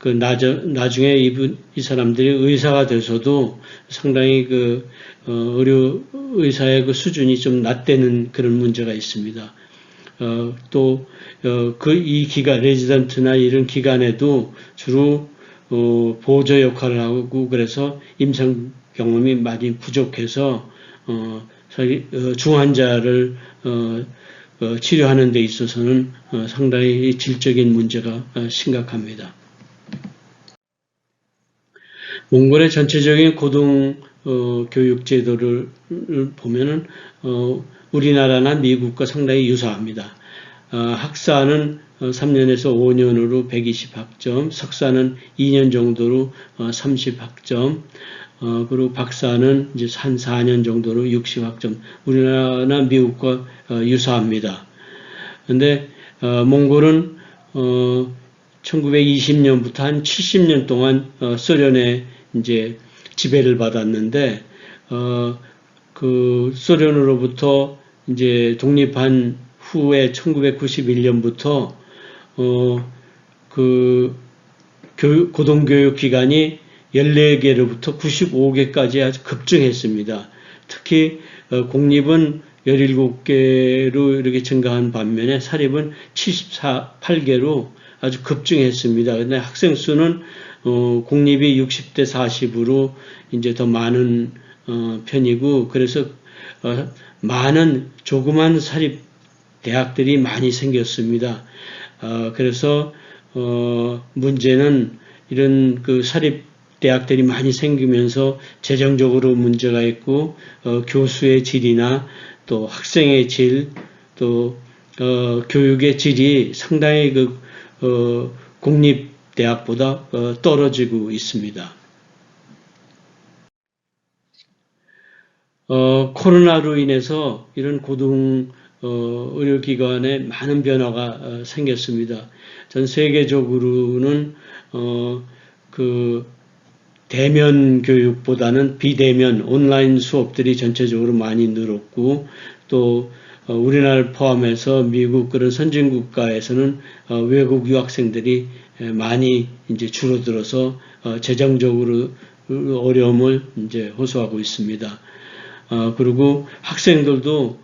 나중에 이 사람들이 의사가 돼서도 상당히 의사의 수준이 좀 낮다는 그런 문제가 있습니다. 이 기간, 레지던트나 이런 기간에도 주로 보조 역할을 하고 그래서 임상 경험이 많이 부족해서 중환자를 치료하는 데 있어서는 상당히 질적인 문제가 심각합니다. 몽골의 전체적인 고등교육 제도를 보면은 우리나라나 미국과 상당히 유사합니다. 학사는 3년에서 5년으로 120학점, 석사는 2년 정도로 30학점, 그리고 박사는 이제 한 4년 정도로 60학점. 우리나라나 미국과 유사합니다. 근데 몽골은 1920년부터 한 70년 동안 소련의 이제 지배를 받았는데 그 소련으로부터 이제 독립한 후에 1991년부터 고등교육 기간이 14개로부터 95개까지 아주 급증했습니다. 특히 공립은 17개로 이렇게 증가한 반면에 사립은 78개로 아주 급증했습니다. 근데 학생 수는 공립이 60대 40으로 이제 더 많은 편이고 그래서 많은 조그만 사립 대학들이 많이 생겼습니다. 그래서 문제는 이런 사립 대학들이 많이 생기면서 재정적으로 문제가 있고 교수의 질이나 또 학생의 질, 또 교육의 질이 상당히 공립 대학보다 떨어지고 있습니다. 코로나로 인해서 이런 고등 의료기관에 많은 변화가 생겼습니다. 전 세계적으로는 그 대면 교육보다는 비대면 온라인 수업들이 전체적으로 많이 늘었고, 또 우리나라를 포함해서 미국 그런 선진 국가에서는 외국 유학생들이 많이 이제 줄어들어서 재정적으로 어려움을 이제 호소하고 있습니다. 그리고 학생들도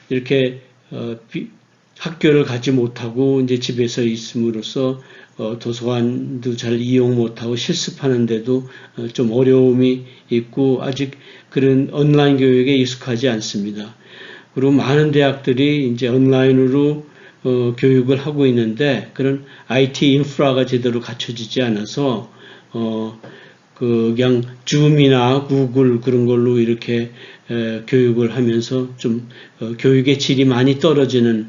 이렇게 학교를 가지 못하고 이제 집에서 있음으로써 도서관도 잘 이용 못하고 실습하는데도 좀 어려움이 있고 아직 그런 온라인 교육에 익숙하지 않습니다. 그리고 많은 대학들이 이제 온라인으로 교육을 하고 있는데 그런 IT 인프라가 제대로 갖춰지지 않아서 그냥 줌이나 구글 그런 걸로 이렇게 교육을 하면서 좀 교육의 질이 많이 떨어지는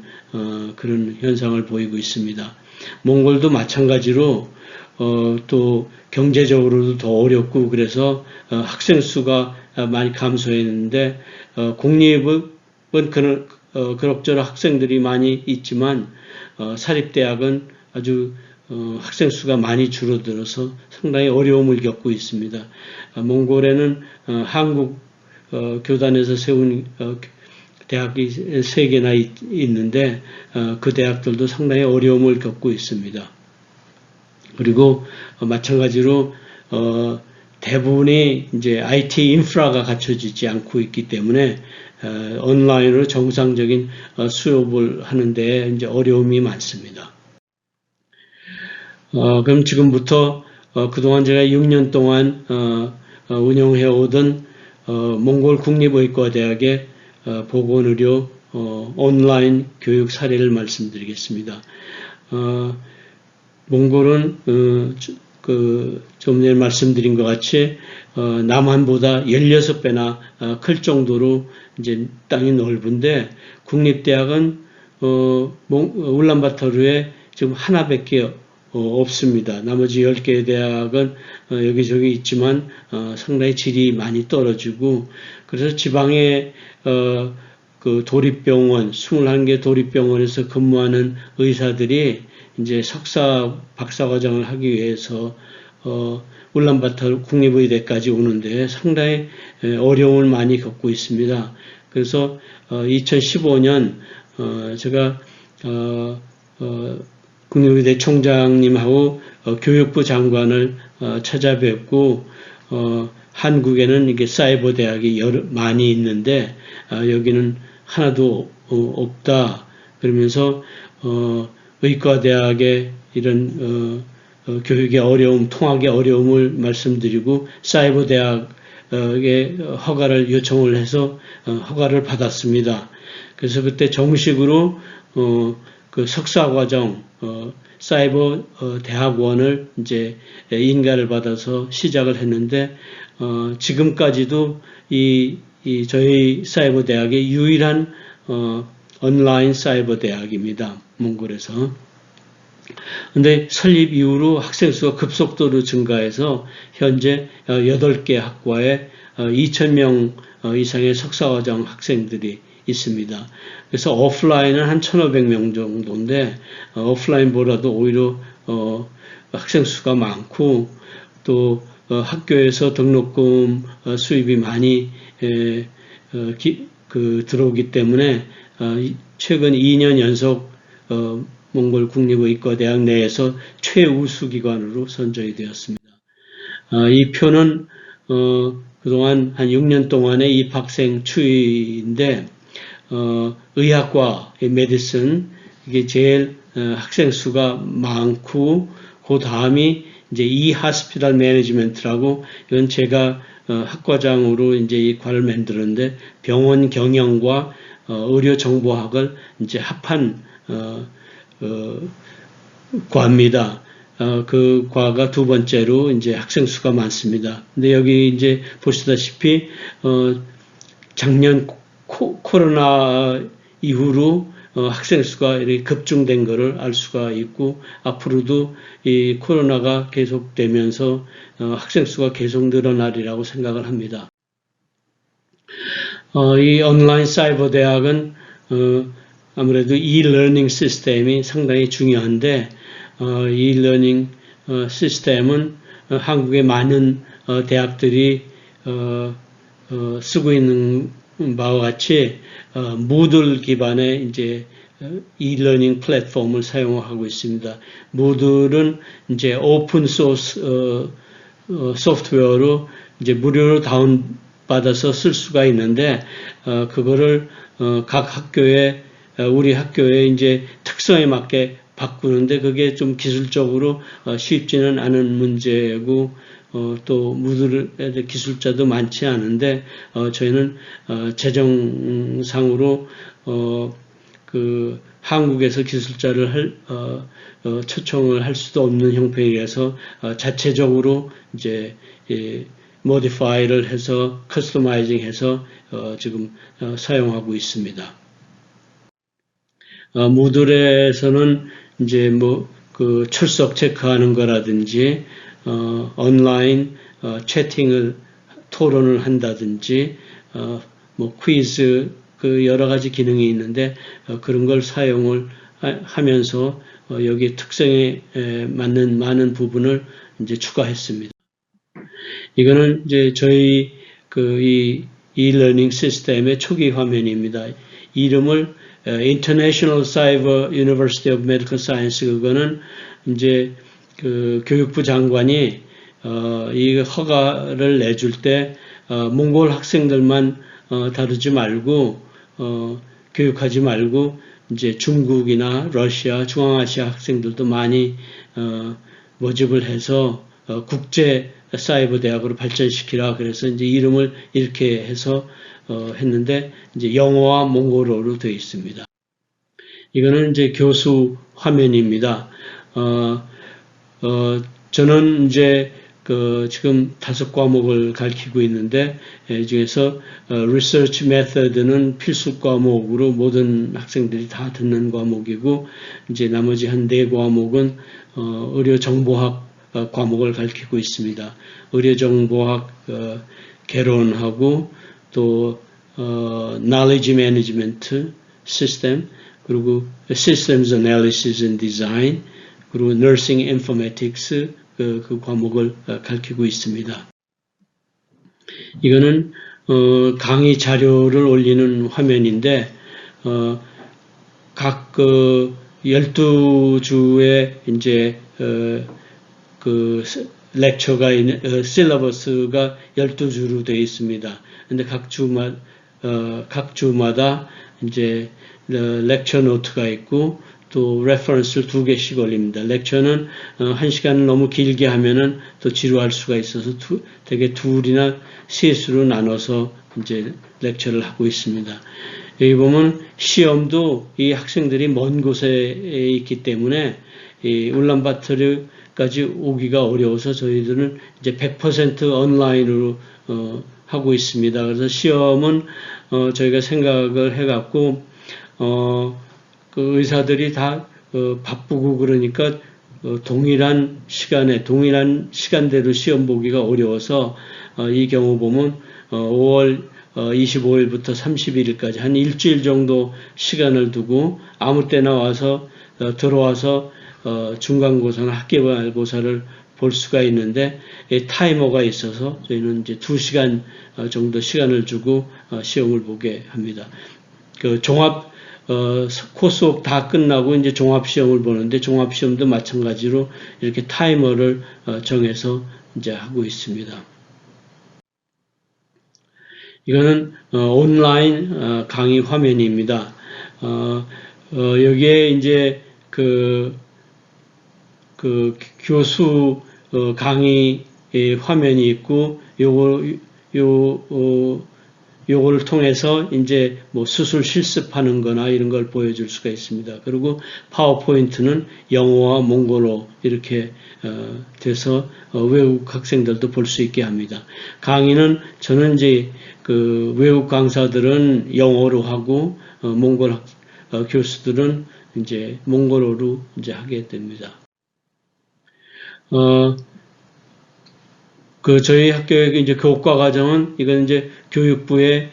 그런 현상을 보이고 있습니다. 몽골도 마찬가지로 또 경제적으로도 더 어렵고 그래서 학생 수가 많이 감소했는데 공립은 그럭저럭 학생들이 많이 있지만 사립대학은 아주 학생 수가 많이 줄어들어서 상당히 어려움을 겪고 있습니다. 몽골에는 한국 교단에서 세운 대학이 3개나 있는데 그 대학들도 상당히 어려움을 겪고 있습니다. 그리고 마찬가지로 대부분이 이제 IT 인프라가 갖춰지지 않고 있기 때문에 온라인으로 정상적인 수업을 하는데 이제 어려움이 많습니다. 그럼 지금부터 그동안 제가 6년 동안 운영해 오던 몽골 국립의과대학의 보건의료 온라인 교육 사례를 말씀드리겠습니다. 몽골은 좀 전에 말씀드린 것 같이 남한보다 16배나 클 정도로 이제 땅이 넓은데 국립대학은 울란바토르에 지금 하나밖에 없습니다. 나머지 10개의 대학은 여기저기 있지만 상당히 질이 많이 떨어지고 그래서 지방의 그 도립병원 21개 도립병원에서 근무하는 의사들이 이제 석사 박사과정을 하기 위해서 울란바토르 국립의대까지 오는데 상당히 어려움을 많이 겪고 있습니다. 그래서 2015년 제가 국립의대 총장님하고 교육부 장관을 찾아뵙고 한국에는 이게 사이버 대학이 많이 있는데 여기는 하나도 없다. 그러면서 의과대학의 이런 교육의 어려움, 통학의 어려움을 말씀드리고 사이버 대학의 허가를 요청을 해서 허가를 받았습니다. 그래서 그때 정식으로 그 석사과정 사이버 대학원을 이제 인가를 받아서 시작을 했는데 지금까지도 이 저희 사이버 대학의 유일한 온라인 사이버 대학입니다. 몽골에서. 근데 설립 이후로 학생 수가 급속도로 증가해서 현재 8개 학과에 2,000명 이상의 석사과정 학생들이 있습니다. 그래서 오프라인은 한 1,500명 정도인데 오프라인보다도 오히려 학생 수가 많고 또 학교에서 등록금 수입이 많이 들어오기 때문에 최근 2년 연속 몽골 국립의과대학 내에서 최우수 기관으로 선정이 되었습니다. 이 표는 그동안 한 6년 동안의 입학생 추이인데 의학과 메디슨 이게 제일 학생 수가 많고 그 다음이 이제 이 하스피탈 매니지먼트라고 이건 제가 학과장으로 이제 이 과를 만들었는데 병원 경영과 의료 정보학을 이제 합한 과입니다. 그 과가 두 번째로 이제 학생 수가 많습니다. 근데 여기 이제 보시다시피 작년 코로나 이후로 학생 수가 이렇게 급증된 것을 알 수가 있고 앞으로도 이 코로나가 계속되면서 학생 수가 계속 늘어나리라고 생각을 합니다. 이 온라인 사이버 대학은 아무래도 e-learning 시스템이 상당히 중요한데 e-learning 시스템은 한국의 많은 대학들이 쓰고 있는 바와 같이 무들 기반의 이제 e-learning 플랫폼을 사용하고 있습니다. 무들은 이제 오픈 소스 소프트웨어로 이제 무료로 다운 받아서 쓸 수가 있는데 그거를 각 학교에 우리 학교의 이제 특성에 맞게 바꾸는데 그게 좀 기술적으로 쉽지는 않은 문제고 또 무들 기술자도 많지 않은데 저희는 재정상으로 그 한국에서 기술자를 초청을 할 수도 없는 형편이라서 자체적으로 이제 modify를 해서 커스터마이징 해서 지금 사용하고 있습니다. 무들에서는 이제 뭐 그 출석 체크하는 거라든지 온라인 채팅을 토론을 한다든지 뭐 퀴즈 그 여러 가지 기능이 있는데 그런 걸 사용을 하면서 여기 특성에 맞는 많은 부분을 이제 추가했습니다. 이거는 이제 저희 그 이 e-learning 시스템의 초기 화면입니다. 이름을 International Cyber University of Medical Science 그거는 이제 그 교육부 장관이 이 허가를 내줄 때 몽골 학생들만 다루지 말고 교육하지 말고 이제 중국이나 러시아, 중앙아시아 학생들도 많이 모집을 해서 국제 사이버 대학으로 발전시키라 그래서 이제 이름을 이렇게 해서 했는데 이제 영어와 몽골어로 되어 있습니다. 이거는 이제 교수 화면입니다. 저는 이제 그 지금 5과목을 가르치고 있는데 이 중에서 Research Method는 필수 과목으로 모든 학생들이 다 듣는 과목이고 이제 나머지 한 4과목은 의료정보학 과목을 가르치고 있습니다. 의료정보학 개론하고 또 Knowledge Management System 그리고 Systems Analysis and Design 그리고 Nursing Informatics 그 과목을 가르치고 있습니다. 이거는 강의 자료를 올리는 화면인데 각 12주에 이제 그 렉처가 있는 실러버스가 12주로 되어 있습니다. 근데 각 주마다 이제 렉처 노트가 있고 또 레퍼런스를 2개씩 올립니다. 렉처는 1시간을 너무 길게 하면은 또 지루할 수가 있어서 되게 2이나 3수로 나눠서 이제 렉처를 하고 있습니다. 여기 보면 시험도 이 학생들이 먼 곳에 있기 때문에 이 울란바토르까지 오기가 어려워서 저희들은 이제 100% 온라인으로 하고 있습니다. 그래서 시험은 저희가 생각을 해갖고 그 의사들이 다 바쁘고 그러니까 동일한 시간대로 시험 보기가 어려워서 이 경우 보면 5월 25일부터 31일까지 한 일주일 정도 시간을 두고 아무 때나 와서 들어와서 중간고사나 학기말고사를 볼 수가 있는데 타이머가 있어서 저희는 이제 2시간 정도 시간을 주고 시험을 보게 합니다. 그 종합 코스웍 다 끝나고 이제 종합시험을 보는데 종합시험도 마찬가지로 이렇게 타이머를 정해서 이제 하고 있습니다. 이거는 온라인 강의 화면입니다. 여기에 이제 그 교수 강의 화면이 있고 요거를 통해서 이제 뭐 수술 실습하는 거나 이런 걸 보여줄 수가 있습니다. 그리고 파워포인트는 영어와 몽골어 이렇게 돼서 외국 학생들도 볼 수 있게 합니다. 강의는 저는 이제 그 외국 강사들은 영어로 하고 몽골 교수들은 이제 몽골어로 이제 하게 됩니다. 그 저희 학교의 이제 교과 과정은 이건 이제 교육부의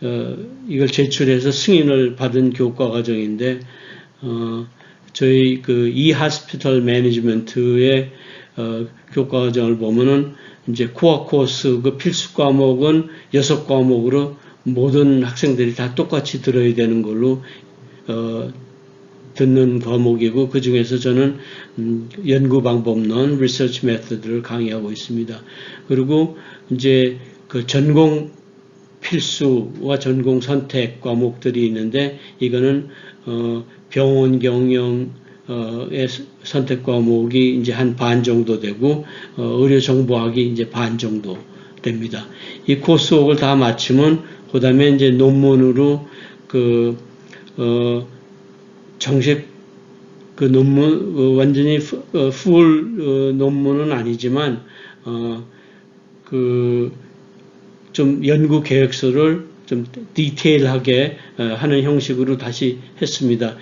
이걸 제출해서 승인을 받은 교과 과정인데, 저희 그 eHospital Management의 교과 과정을 보면은 이제 코어 코스 그 필수 과목은 6과목으로 모든 학생들이 다 똑같이 들어야 되는 걸로 듣는 과목이고, 그 중에서 저는 연구 방법론, 리서치 메서드를 강의하고 있습니다. 그리고 이제 그 전공 필수와 전공 선택 과목들이 있는데, 이거는 병원 경영의 선택 과목이 이제 한 반 정도 되고, 의료 정보학이 이제 반 정도 됩니다. 이 코스웍을 다 마치면 그 다음에 이제 논문으로 정식 그 논문 완전히 풀 논문은 아니지만 좀 연구 계획서를 좀 디테일하게 하는 형식으로 다시 했습니다.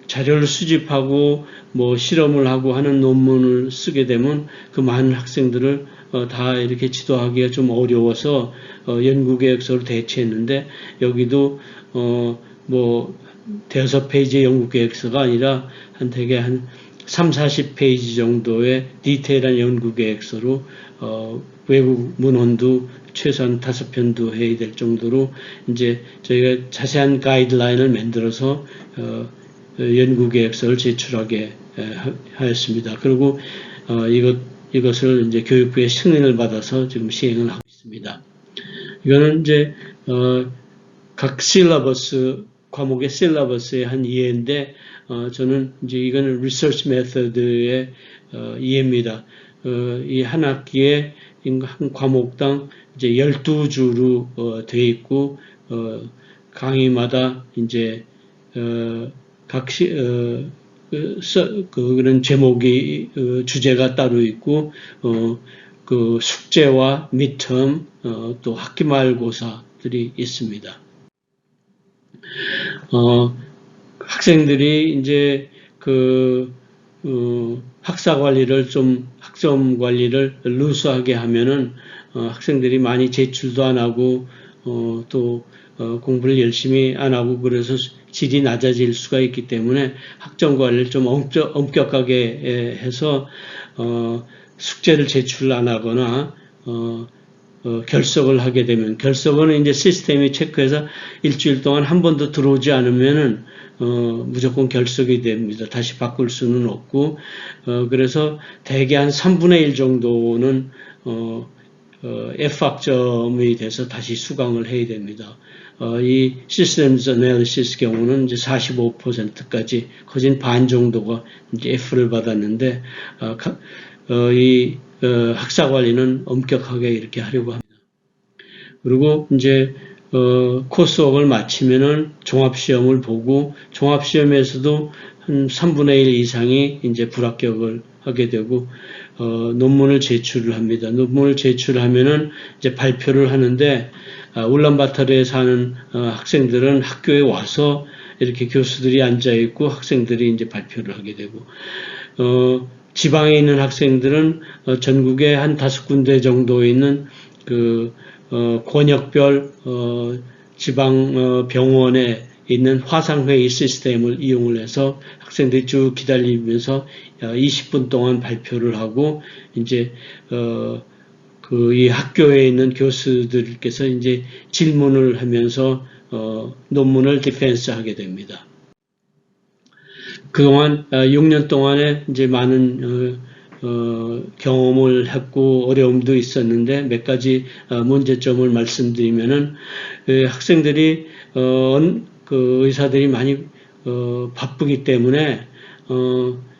자료를 수집하고 뭐 실험을 하고 하는 논문을 쓰게 되면 그 많은 학생들을 다 이렇게 지도하기가 좀 어려워서 연구 계획서를 대체했는데, 여기도 뭐 대여섯 페이지의 연구 계획서가 아니라 대개 한 30-40페이지 정도의 디테일한 연구 계획서로 외국 문헌도 최소한 5편도 해야 될 정도로 이제 저희가 자세한 가이드라인을 만들어서 연구 계획서를 제출하게 하였습니다. 그리고 이것을 이제 교육부의 승인을 받아서 지금 시행을 하고 있습니다. 이거는 이제 각 실러버스 과목의 실러버스의 한 이해인데, 저는 이제 이거는 리서치 메서드의 이해입니다. 이 한 학기에 한 과목당 이제 12주로 되어 있고, 강의마다 이제 그런 제목이 주제가 따로 있고, 그 숙제와 미텀 또 학기 말고사들이 있습니다. 학생들이 이제 학사 관리를 학점 관리를 루스하게 하면은 학생들이 많이 제출도 안 하고 또 공부를 열심히 안 하고, 그래서 질이 낮아질 수가 있기 때문에 학점 관리를 좀 엄격하게 해서 숙제를 제출 안 하거나 결석을 하게 되면, 결석은 이제 시스템이 체크해서 일주일 동안 한 번도 들어오지 않으면은 무조건 결석이 됩니다. 다시 바꿀 수는 없고, 그래서 대개 한 3분의 1 정도는 F학점이 돼서 다시 수강을 해야 됩니다. 이 시스템즈 애널리시스 경우는 이제 45%까지 거진 반 정도가 이제 F를 받았는데, 이 학사 관리는 엄격하게 이렇게 하려고 합니다. 그리고 이제 코스웍을 마치면은 종합시험을 보고, 종합시험에서도 한 3분의 1 이상이 이제 불합격을 하게 되고, 논문을 제출을 합니다. 논문을 제출하면은 이제 발표를 하는데, 울란바토르에 사는 학생들은 학교에 와서 이렇게 교수들이 앉아 있고 학생들이 이제 발표를 하게 되고, 지방에 있는 학생들은 전국에 한 5군데 정도 있는 권역별 지방 병원에 있는 화상회의 시스템을 이용을 해서 학생들이 쭉 기다리면서 20분 동안 발표를 하고, 이제 이 학교에 있는 교수들께서 이제 질문을 하면서 논문을 디펜스하게 됩니다. 그동안 6년 동안에 이제 많은 경험을 했고 어려움도 있었는데, 몇 가지 문제점을 말씀드리면은, 학생들이 의사들이 많이 바쁘기 때문에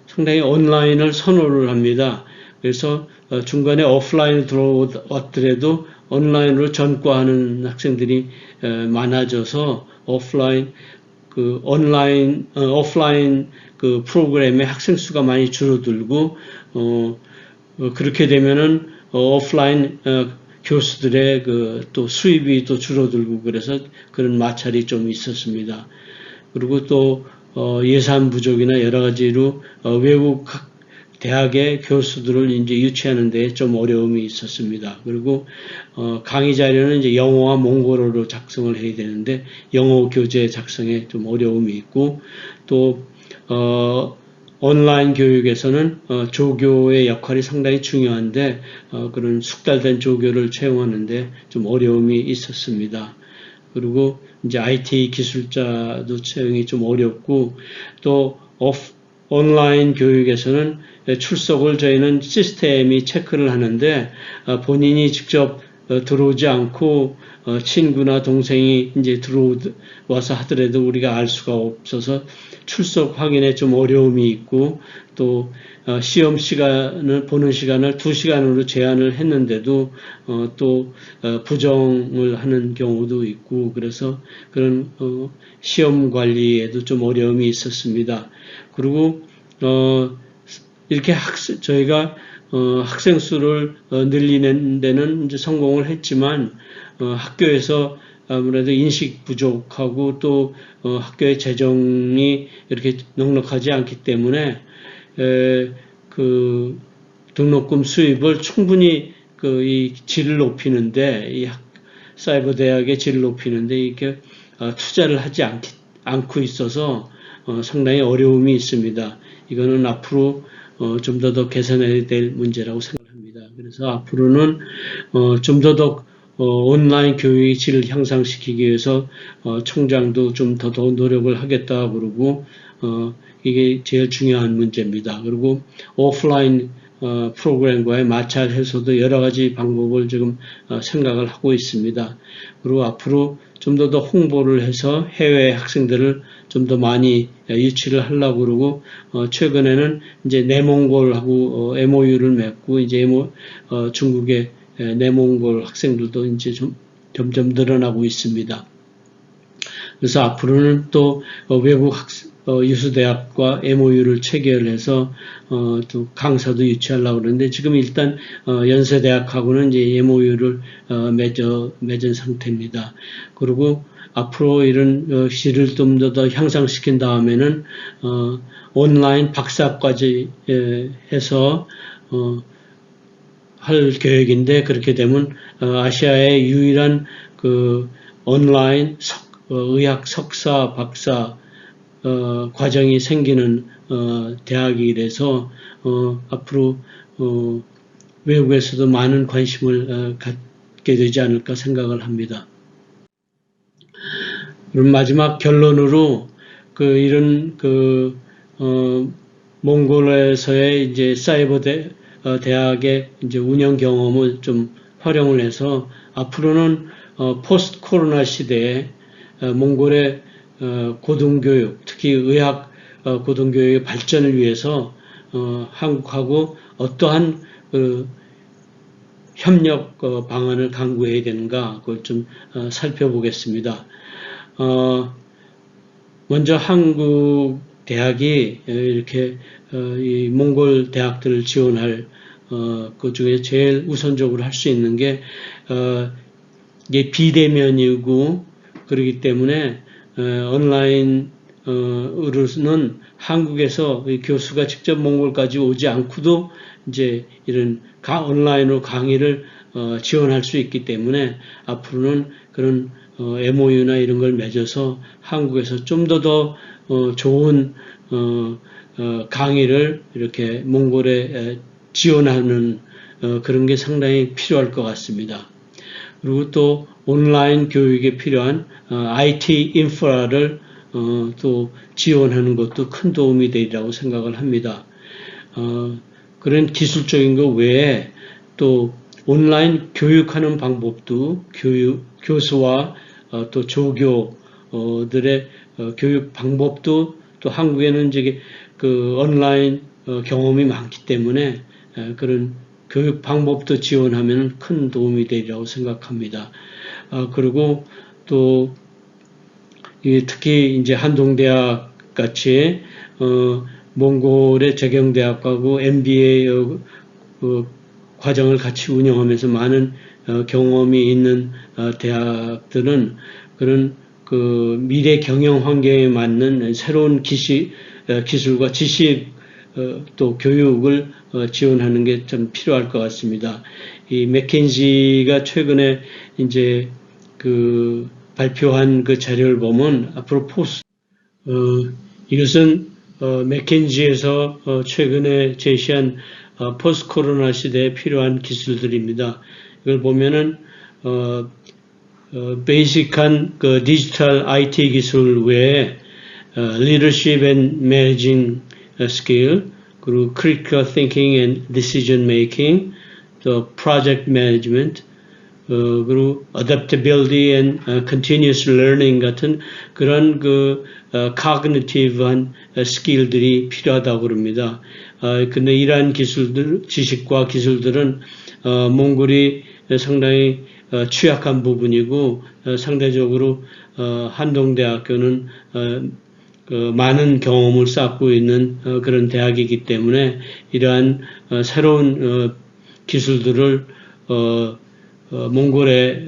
상당히 온라인을 선호를 합니다. 그래서 중간에 오프라인으로 들어왔더라도 온라인으로 전과하는 학생들이 많아져서 오프라인 그 프로그램의 학생 수가 많이 줄어들고, 그렇게 되면은 오프라인 교수들의 또 수입이 또 줄어들고, 그래서 그런 마찰이 좀 있었습니다. 그리고 또 예산 부족이나 여러 가지로 외국 대학의 교수들을 이제 유치하는 데 좀 어려움이 있었습니다. 그리고 강의 자료는 이제 영어와 몽골어로 작성을 해야 되는데 영어 교재 작성에 좀 어려움이 있고 또 온라인 교육에서는 조교의 역할이 상당히 중요한데 그런 숙달된 조교를 채용하는데 좀 어려움이 있었습니다. 그리고 이제 IT 기술자도 채용이 좀 어렵고 또 온라인 교육에서는 출석을 저희는 시스템이 체크를 하는데 본인이 직접 들어오지 않고 친구나 동생이 이제 들어와서 하더라도 우리가 알 수가 없어서 출석 확인에 좀 어려움이 있고 또 시험 시간을 보는 시간을 2시간으로 제한을 했는데도 또 부정을 하는 경우도 있고 그래서 그런 시험 관리에도 좀 어려움이 있었습니다. 그리고 이렇게 저희가 학생 수를 늘리는 데는 이제 성공을 했지만 학교에서 아무래도 인식 부족하고 또 학교의 재정이 이렇게 넉넉하지 않기 때문에 그 등록금 수입을 충분히 이 질을 높이는데 이 사이버 대학의 질을 높이는데 이렇게 투자를 하지 않고 있어서 상당히 어려움이 있습니다. 이거는 앞으로 좀 더 개선해야 될 문제라고 생각합니다. 그래서 앞으로는 좀 더 온라인 교육의 질을 향상시키기 위해서 총장도 좀 더 노력을 하겠다 그러고 이게 제일 중요한 문제입니다. 그리고 오프라인 프로그램과의 마찰해서도 여러 가지 방법을 지금 생각을 하고 있습니다. 그리고 앞으로 좀 더 홍보를 해서 해외 학생들을 좀 더 많이 유치를 하려고 그러고 최근에는 이제 내몽골하고 MOU를 맺고 이제 중국의 내몽골 학생들도 이제 좀 점점 늘어나고 있습니다. 그래서 앞으로는 또 외국 유수대학과 MOU를 체결해서 또 강사도 유치하려고 그러는데 지금 일단 연세대학하고는 이제 MOU를 맺은 상태입니다. 그리고 앞으로 이런 질을 좀 더 향상시킨 다음에는 온라인 박사까지 해서 할 계획인데 그렇게 되면 아시아의 유일한 그 온라인 의학 석사 박사 과정이 생기는 대학이라서 앞으로 외국에서도 많은 관심을 갖게 되지 않을까 생각을 합니다. 그럼 마지막 결론으로 이런 몽골에서의 이제 사이버 대학의 이제 운영 경험을 좀 활용을 해서 앞으로는 포스트 코로나 시대에 몽골의 고등교육, 특히 의학 고등교육의 발전을 위해서 한국하고 어떠한 협력 방안을 강구해야 되는가 그걸 좀 살펴보겠습니다. 먼저 한국 대학이 이렇게 이 몽골 대학들을 지원할 그 중에 제일 우선적으로 할 수 있는 게 이게 비대면이고 그렇기 때문에 온라인으로는 한국에서 교수가 직접 몽골까지 오지 않고도 이제 이런 온라인으로 강의를 지원할 수 있기 때문에 앞으로는 그런 MOU나 이런 걸 맺어서 한국에서 좀 더 좋은 강의를 이렇게 몽골에 지원하는 그런 게 상당히 필요할 것 같습니다. 그리고 또 온라인 교육에 필요한 IT 인프라를 또 지원하는 것도 큰 도움이 되리라고 생각을 합니다. 그런 기술적인 것 외에 또 온라인 교육하는 방법도 교수와 또 조교들의 교육 방법도 또 한국에는 이제 그 온라인 경험이 많기 때문에 그런 교육 방법도 지원하면 큰 도움이 되리라고 생각합니다. 그리고 또 특히 이제 한동대학 같이 몽골의 재경대학하고 MBA 과정을 같이 운영하면서 많은 경험이 있는 대학들은 그런 그 미래 경영 환경에 맞는 새로운 기술과 지식을 또 교육을 지원하는 게 좀 필요할 것 같습니다. 이 맥켄지가 최근에 이제 그 발표한 그 자료를 보면 앞으로 이것은 맥켄지에서 최근에 제시한 포스트 코로나 시대에 필요한 기술들입니다. 이걸 보면은 베이직한 그 디지털 IT 기술 외에 leadership and managing skill, 그리고 critical thinking and decision making, 또 project management, 그리고 adaptability and continuous learning 같은 그런 그 cognitive한 스킬들이 필요하다고 그럽니다. 근데 이러한 지식과 기술들은 몽골이 상당히 취약한 부분이고 상대적으로 한동대학교는 많은 경험을 쌓고 있는 그런 대학이기 때문에 이러한 새로운 기술들을 몽골에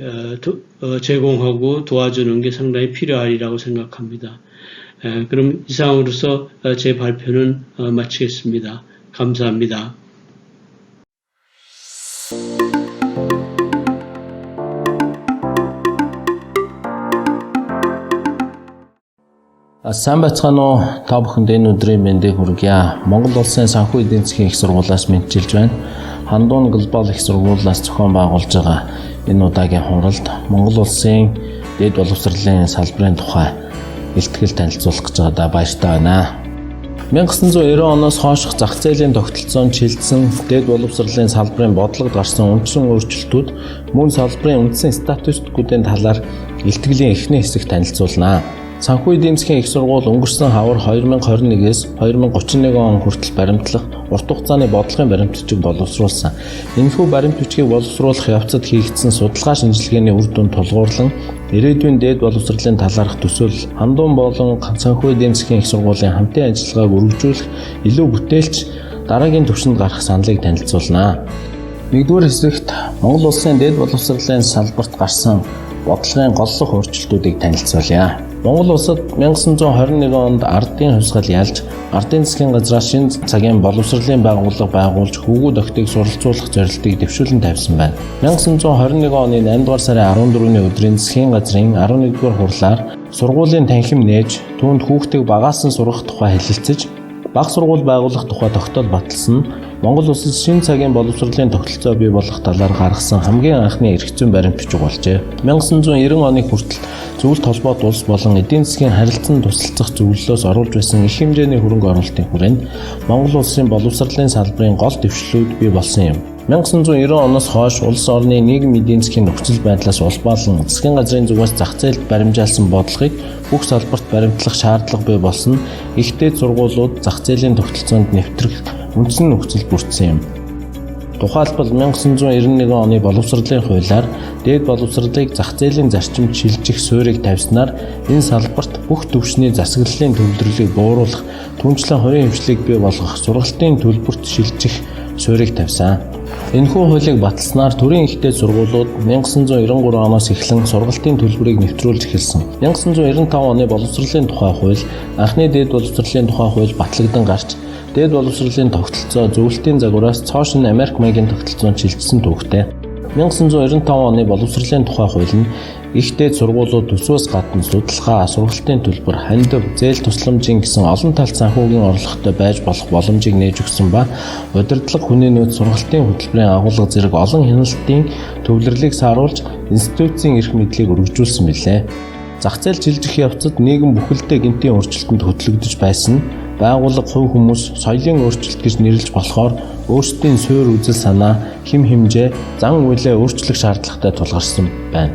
제공하고 도와주는 게 상당히 필요하리라고 생각합니다. 그럼 이상으로서 제 발표는 마치겠습니다. 감사합니다. Сайн байцгаана уу? Та бүхэнд энэ өдрийн мэндийг хүргье. Монгол улсын санхүү эдийн засгийн их сургуулиас мэдчилж байна. Хандуун глобал их сургуулиас зохион байгуулж байгаа энэ удаагийн хуралд Монгол улсын дэд боловсролын салбарын тухай илтгэл танилцуулах гэж байгаадаа баяртай байна. 1990 оноос хойших зах зээлийн тогтолцоонд шилжсэн дэд боловсролын салбарын бодлогод гарсан үндсэн өөрчлөлтүүд мөн салбарын үндсэн статистикуудын талаар илтгэлийн эхний хэсэг танилцуулнаа. Санхүү эдийн засгийн их сургууль өнгөрсөн хавар 2021-ээс 2031 он хүртэл баримтлах урт хугацааны бодлогын баримт бичиг боловсруулсан. Энэхүү баримт бичгийг боловсруулах явцад хийгдсэн судалгаа шинжилгээний үр дүнд тулгуурлан ирээдүйн дэд боловсролын талаарх төсөөлөл хандуун болон санхүү эдийн засгийн их сургуулийн хамтын ажиллагааг үргэлжлүүлэх илүү бүтээлч дараагийн түвшинд гарах саналыг танилцуулнаа. Нэгдүгээр хэсэгт Монгол улсын дэд боловсролын салбарт гарсан бодлогын голлох өөрчлөлтүүдийг танилцуулъя. Монгол улсад 1921 онд ардын хувьсгал ялж, ардын засгийн газраас шинэ цагийн боловсролын байгууллага байгуулж, хөвгүүд охтыг суралцуулах зорилтыг дэвшүүлэн тавьсан байна. 1921 оны 8 дугаар сарын 14-ний өдрийн засгийн газрын 11-р хурлаар сургуулийн танхим нээж, түүнд хүүхдийг багаас нь сургах тухай хэлэлцэж, бага сургууль байгуулах тухай тогтоол баталсан нь Монгол улсад шинэ цагийн боловсролын тогтолцоо бий болгох талаар гаргасан хамгийн анхны эрх зүйн баримт бичиг болжээ. 1990 оны хүртэл зөвлөлт холбоот улс болон эдийн засгийн харилцан тусалцах зөвлөлөөс оруулж байсан их хэмжээний хөрөнгө оруулалтын хүрээнд Монгол улсын боловсролын салбарын гол дэвшлүүд бий болсон юм. 1990 оноос хойш улс орны нийгэм эдийн засгийн нөхцөл байдлаас улбаалan засгийн газрын зүгээс зах зээлд баримжаалсан бодлогыг бүх салбарт баримтлах шаардлага бий болсон нь их дэд сургуулиуд зах зээлийн тогтолцоонд нэвтрэх үндсэн нөхцөл бүрдсэн юм. Тухайлбал 1991 оны боловсролын хуулиар дэд боловсролыг зах зээлийн зарчимд шилжих суурийг тавьснаар энэ салбарт бүх түвшний засаглалын төвлөрлийг бууруулах, түнчлэн хорийн хвшлийг бий болгох, сургалтын төлбөрт шилжих суурийг тавьсан. Энэхүү хуулийг баталснаар төрийн их дэд сургуулиуд 1993 оноос эхлэн сургалтын төлбөрийг нэвтрүүлж эхэлсэн. 1995 оны боловсролын тухай хууль, анхны дэд боловсролын тухай хууль батлагдсан гарч дэд боловсролын тогтолцоо зөвлөлтийн загвараас цоошин Америк маягийн тогтолцоонд шилжсэн төвхтэй. 1995 оны боловсролын тухай хууль нь их дэд сургуулиуд төсвөөс гадна судалгаа, сургалтын төлбөр, хандив, зээл тусламжийн гэсэн олон талт санхүүгийн орлоготой байж болох боломжийг нээж өгсөн ба удирдлага, хүний нөөц, сургалтын хөтөлбөрийн агуулга зэрэг олон хяналтын төвлөрлийг сааруулж институцийн эрх мэдлийг өргөжүүлсэн билээ. Зах зээл шилжих явцад нийгэм бүхэлдээ гэмтийн өөрчлөлтөнд хөтлөгдөж байсан нь байгууллага, хувь хүмүүс соёлын өөрчлөлт гэж нэрлэж болохоор өөрсдийн суурь үзэл санаа, хэм хэмжээ, зан үйлээ өөрчлөх шаардлагатай тулгарсан байна.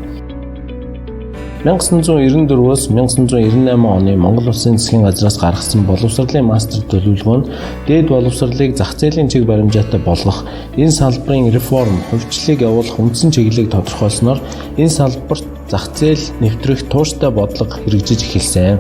1994-өөс 1998 оны Монгол Улсын засгийн газраас гаргасан боловсролын мастер төлөвлөгөө нь дэд боловсролыг зах зээлийн чиг баримжаатай болгох, энэ салбарын реформ, хувьчлалыг явуулах үндсэн чиглэлийг тодорхойлсноор энэ салбарт зах зээл нэвтрэх тууштай бодлого хэрэгжиж эхэлсэн.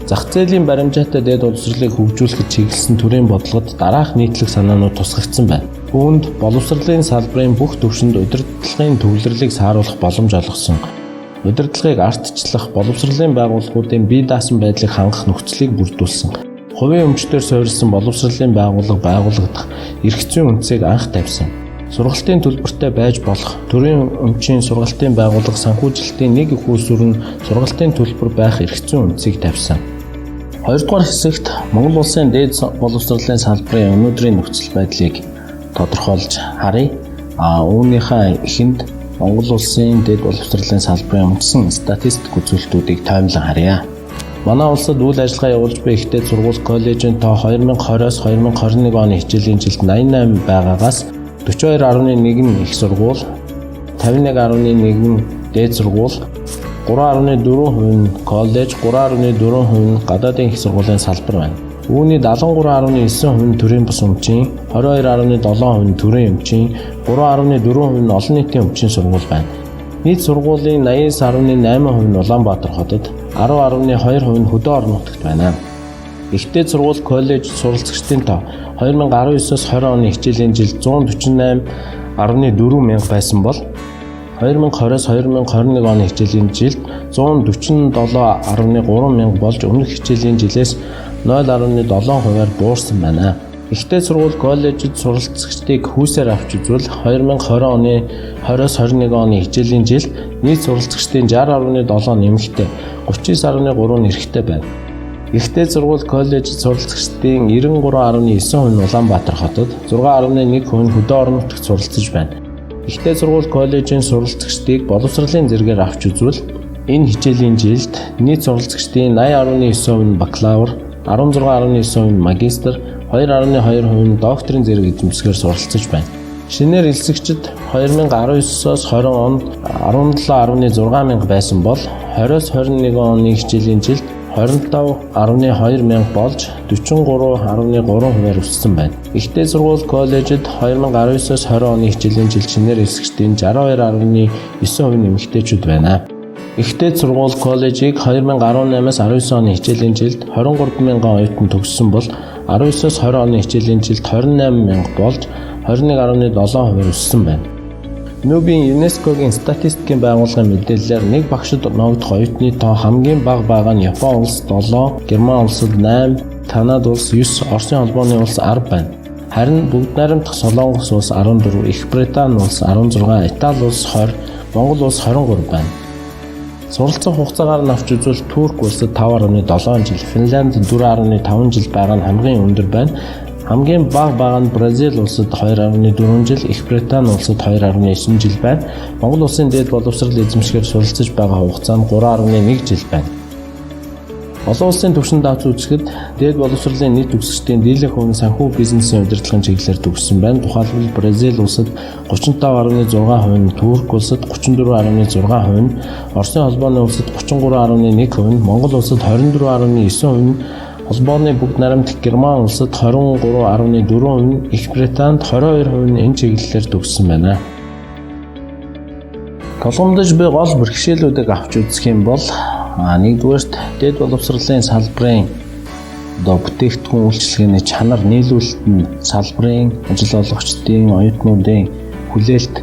Зах зээлийн баримжаатай дэд боловсролыг хөгжүүлэхэд чиглэсэн төрийн бодлогод дараах нийтлэг санаанууд тусгагдсан байна. Үүнд боловсролын салбарын бүх түвшинд удирдлагын төвлөрлийг сааруулах боломж олгосон. Удирдлагыг ардчлах, боловсролын байгууллагуудын бие даасан байдлыг хангах нөхцөлийг бүрдүүлсэн. хувийн өмчтөөр суурилсан боловсролын байгууллага байгуулагдах эрх зүйн үндсийг анх тавьсан. Сургалтын төлбөртэй байж болох төрийн өмчийн сургалтын байгууллага санхүүжилтийн нэг их үүсвэр нь сургалтын төлбөр байх эрх зүйн үндсийг тавьсан. Хоёрдугаар хэсэгт Монгол улсын дээд боловсролын салбарын өнөөдрийн нөхцөл байдлыг тодорхойлж харъя. Үүнийхээ эхэнд Монгол улсын дээд боловсролын салбарын үндсэн статистик үзүүлэлтүүдийг тоомлон харъя. Манай улсад үйл ажиллагаа явуулж буй ихтэй сургууль коллежийн тоо 2020-оос 2021 оны хичээлийн жилд 88 байгаагаас 42.1 их сургууль, 51.1 дээд сургууль, 3.4% нь коллеж, 3.4% нь гадаадын их сургуулийн салбар байна. Үүний 73.9% нь төрийн бус өмчийн, 22.7% нь төрийн өмчийн, 3.4% нь олон нийтийн өмчийн сургууль байна. Нийт сургуулийн 89.8% нь Улаанбаатар хотод, 10.2% нь Хөдөө орон нутагт байна. Ихтэй сургууль коллеж суралцагчдын тоо 2019-оос 20 оны хичээлийн жилд 147.4 мянга байсан бол 2020-оос 2021 оны хичээлийн жилд 147.3 мянга болж өмнөх хичээлийн жилээс 0.7%-аар буурсан байна. Ихтэй сургууль коллежид суралцагчдыг хүүсээр авч үзвэл 2020 оны 20-оос 21 оны хичээлийн жилд нийт суралцагчдын 60.7 нэмэгтэй 39.3 нь эрэгтэй байна. Ихтэй сургууль коллежид суралцагчдын 93.9% нь Улаанбаатар хотод, 6.1% нь Хөдөө орон нутагт суралцж байна. Ихтэй сургууль коллежийн суралцагчдыг боловсролын зэргээр авч үзвэл энэ хичээлийн жилд нийт суралцагчдын 80.9% нь бакалавр, 16.9% нь магистр, 2.2% нь докторийн зэрэг эзэмшгээр суралцж байна. Шинээр элсэгчид 2019-оос 20 онд 17.6 мянга байсан бол 20-оос 21 оны хичээлийн жилд 25.2 мянга болж 43.3%-аар өссөн байна. Ихтэй сургууль коллежид 2019-оос 20 оны хичээлийн жил шинээр элсэгчдийн 62.9% нэмэгтэйчүүд байна. Ихтэй сургууль коллежийг 2018-аас 19 оны хичээлийн жилд 23 мянган оюутан төгссөн бол 19-оос 20 оны хичээлийн жилд 28 мянга болж 21.7%-аар өссөн байна. Нүүбийн ЮНЕСКОгийн статистикийн байгууллагын мэдээллээр нэг багшид ногдох оюутны тоо хамгийн бага байгаа нь Япон улс 7, Герман улсад 8, Канада улс 9, Оросын холбооны улс 10 байна. Харин бүгд найрамдах Солонгос улс 14, Их Британи улс 16, Итали улс 20, Монгол улс 23 байна. Суралцах хугацаагаар нь авч үзвэл Турк улсад 5.7 жил, Финланд 4.5 жил байгаа нь хамгийн өндөр байна. Хамгийн бага байгаа нь Бразил улсад 2.4 жил, Их Британи улсад 2.9 жил байна. Монгол улсын дээд боловсрол эзэмшгээр суралцж байгаа хугацаа нь 3.1 жил байна. Олон улсын түвшинд авч үзэхэд дээд боловсролын нийт төгсөгчдийн дийлэнх хувь нь санхүү бизнесийн удирдлагын чиглэлээр төгссөн байна. Тухайлбал Бразил улсад 35.6%, нь Турк улсад 34.6%, нь Оросын холбооны улсад 33.1%, Монгол улсад 24.9%, холбооны бүгд найрамдах Герман улсад 23.4%, Их Британд 22% нь энэ чиглэлээр төгссөн байна. Тулгамдж буй гол бэрхшээлүүдийг авч үзэх юм бол нэгдүгээрт дээд боловсролын салбарын бүтээгдэхүүн үйлчилгээний чанар нийлүүлэлт нь салбарын ажил олгогчдын, оюутнуудын хүлээлт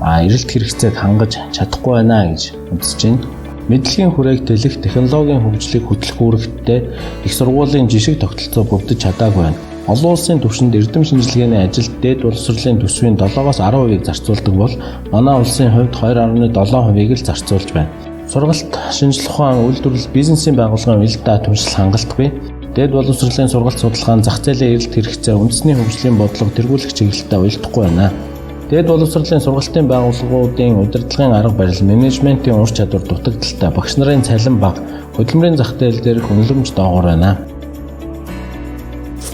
эрэлт хэрэгцээг хангаж чадахгүй байна гэж үзэж байна. Мэдлэгийн хүрээг тэлэх, технологийн хөгжлийг хөтлөх үүрэгтээ их сургуулийн жишг тогтолцоо бүрдэж чадаагүй байна. Олон улсын түвшинд эрдэм шинжилгээний ажилд дээд боловсролын төсвийн 7-оос 10%-ийг зарцуулдаг бол манай улсын хувьд 2.7%-ийг л зарцуулж байна. Сургалт, шинжилх ухаан, үйлдвэрлэл, бизнесийн байгууллагын уялдаа татамжлал хангалтгүй. Дээд боловсролын сургалт судалгаан зах зээлийн эрэлт хэрэгцээ, үндэсний хөгжлийн бодлого тэргүүлэх чиглэлтэй уялдахгүй байна. Дээд боловсролын сургалтын байгууллагуудын удирдлагын арга барил, менежментийн ур чадвар дутагдaltaй, багш нарын цалин бага, хөдөлмөрийн зах зээл дээрх үнэлэмж доогуур байна.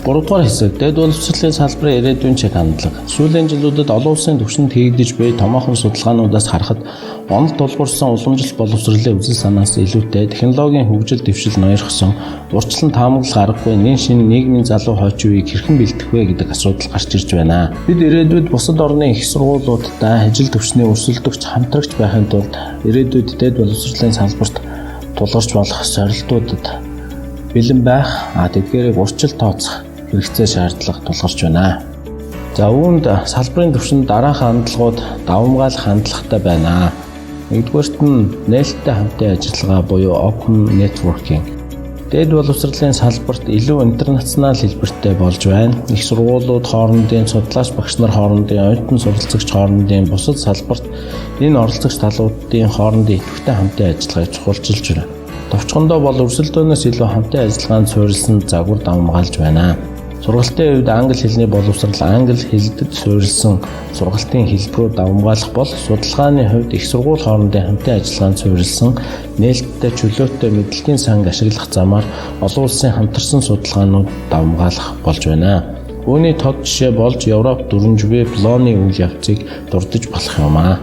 3-р хэсэг дээд боловсролын салбарын ирээдүйн чиг хандлага. Сүүлийн жилүүдэд олон улсын түвшинд хийгдэж буй томоохон судалгаануудаас харахад онол тулгуурсан уламжлалт боловсролын үзэл санаас илүүтэй технологийн хөгжил дэвшил ноёрхсон, урьдчилан таамаглах аргагүй нэн шин нийгмийн залуу хойч үеийг хэрхэн бэлдэх вэ гэдэг асуудал гарч ирж байна. Бид ирээдүйд бусад орны их сургуулиудтай ажил төвчний өрсөлдөгч хамтрагч байхын тулд ирээдүйд дээд боловсролын салбарт тулгарч болох сорилтуудад бэлэн байх, тэдгээрийг урьдчилан тооцох хэрэгцээ шаардлага тулгарч байна. За үүнд салбарын түвшинд дараах хандлагууд давамгаалах хандлагатай байна. Нэгдүгээрт нь нээлттэй хамтын ажиллагаа буюу open networking. Дээд боловсролын салбарт илүү интернационал хэлбэртэй болж байна. Их сургуулиуд хоорондын судлаач багш нар хоорондын оюутан суралцагч хоорондын бусад салбарт энэ оролцогч талуудын хоорондын идэвхтэй хамтын ажиллагааг чухалчилж байна. Товчхондоо бол өрсөлдөөнөөс илүү хамтын ажиллагаанд суурилсан загвар давмгаалж байна. Сургалтын үед англи хэлний боловсрал англи хэлэд суурилсан сургалтын хэлбэрүүд давмгаалах бол судалгааны хувьд их сургууль хоорондын хамтын ажиллагаанд суурилсан нээлттэй чөлөөтэй мэдлэгийн санг ашиглах замаар олон улсын хамтарсан судалгаанууд давмгаалах болж байна. Үүний тод жишээ болж Европ дөрвөн планы үйл явцыг дурдж болох юм аа.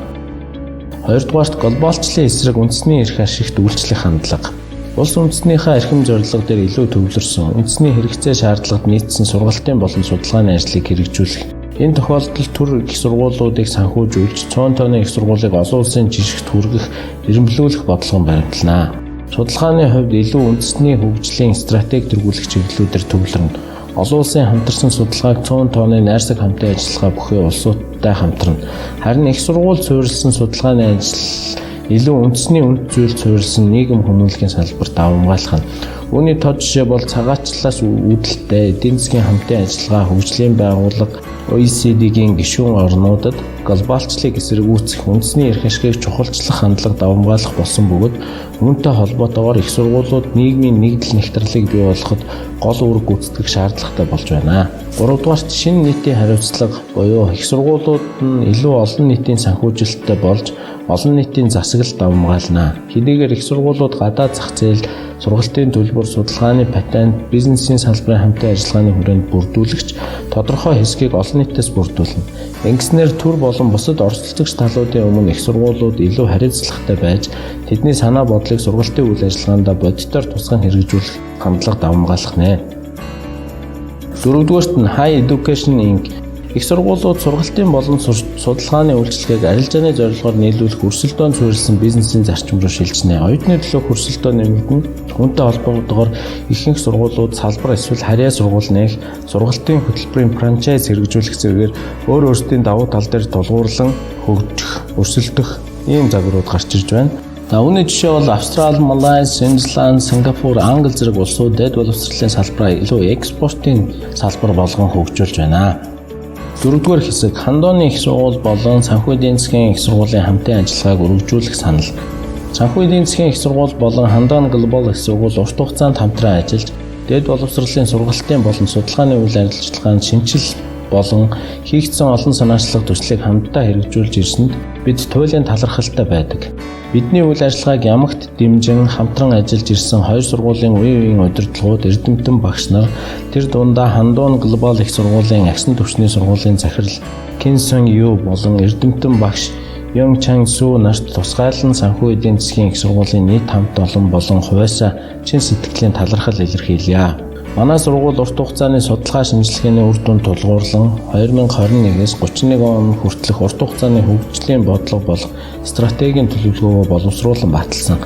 Хоёрдугаарт глобалчлалын эсрэг үндэсний эрх ашигт үйлчлэх хандлага. Улс үндэстнийхээ эрхэм зорилго дээр илүү төвлөрсөн, үндэсний хэрэгцээ шаардлагад нийцсэн сургалтын болон судалгааны ажлыг хэрэгжүүлэх. Энэ тохиолдолд төр их сургуулиудыг санхүүжүүлж, цөөн тооны их сургуулийг олон улсын жишгт хүргэх, эренблүүлэх бодлого баримтлана. Судалгааны хувьд илүү үндэсний хөгжлийн стратеги тэргүүлэх чиглэлүүдээр төвлөрнө. Олон улсын хамтарсан судалгааг цөөн тооны найрсаг хамтын ажиллагаа бүхий улсуудтай хамтарна. Харин их сургууль суурилсан судалгааны ажил илүү үндэсний үнд зүйлд суурилсан нийгэм хүмүүнлэгийн салбарт давмгаалах нь. Үүний тод жишээ бол цагаачлалаас үүдэлтэй эдийн засгийн хамтын ажиллагаа хөгжлийн байгууллага OECD-гийн гишүүн орнуудад глобалчлалыг эсэргүүцэх үндэсний эрх ашгийг чухалчлах хандлага давмгаалах болсон бөгөөд үүнтэй холбоотойгоор их сургуулиуд нийгмийн нэгдэл нэгтрэлийг бий болгоход гол үүрэг гүйцэтгэх шаардлагатай болж байна. Гуравдугаарт шинэ нийтийн хариуцлага буюу их сургуулиуд нь илүү олон нийтийн санхүүжилттэй болж олон нийтийн засаглалд давмгаална. Хэдийгээр их сургуулиуд гадаад зах зээл, сургалтын төлбөр, судалгааны патент, бизнесийн салбарын хамтын ажиллагааны хүрээнд бүрдүүлэгч тодорхой хэсгийг олон нийтээс бүрдүүлнэ. Ингэснээр төр болон бусад оролцогч талуудын өмнө их сургуулиуд илүү хариуцлагатай байж тэдний санаа бодлыг сургалтын үйл ажиллагаанд бодитоор тусган хэрэгжүүлэх хандлага давмгаалах нэ. Дөрөвдүгээрт нь High Education Inc. Их сургуулиуд сургалтын болон судалгааны үйлчилгээг арилжааны зорилгоор нийлүүлэх өрсөлдөөн суурилсан бизнесийн зарчим руу шилжинэ. Оюутны төлөөх өрсөлдөөн нэмэгдэнэ. Үүнтэй холбоотойгоор ихэнх сургуулиуд салбар эсвэл харьяа сургууль нээх, сургалтын хөтөлбөрийн франчайз хэрэгжүүлэх зэргээр өөрсдийн давуу тал дээр тулгуурлан хөгжих, өрсөлдөх ийм загварууд гарч ирж байна. За үүний жишээ бол Австрали, Малайз, Шинзланд, Сингапур, Англи зэрэг улсууд дээд боловсролын салбараа илүү экспортын салбар болгон хөгжүүлж байна. Дөрөвдүгээр хэсэг Хандооны их сургууль болон санхүү эдийн засгийн их сургуулийн хамтын ажиллагааг өргөжүүлэх санал. Санхүү эдийн засгийн их сургууль болон Хандоон глобал их сургууль урт хугацаанд хамтран ажиллаж, дээд боловсролын сургалтын болон судалгааны үйл ажиллагаанд шинжил болон хийгдсэн олон санаачлах төслийг хамтдаа хэрэгжүүлж ирсэнд бид туйлын талархалтай байдаг. Бидний үйл ажиллагааг ямагт дэмжин хамтран ажиллаж ирсэн хоёр сургуулийн үеийн удирдлагууд эрдэмтэн багш нар тэр дундаа Хандоон глобал их сургуулийн агсан түвшний сургуулийн захирал Кин Сон Ю болон эрдэмтэн багш Йонг Чан Су нарт тусгайлан санхүү эдийн засгийн их сургуулийн нийт хамт олон болон хувьяасаа чин сэтгэлийн талархал илэрхийлье. Манай сургууль урт хугацааны судалгаа шинжилгээний үр дүнд тулгуурлан 2021-ээс 31 он хүртэлх урт хугацааны хөгжлийн бодлого болох стратегийн төлөвлөгөөгөө боловсруулан баталсан.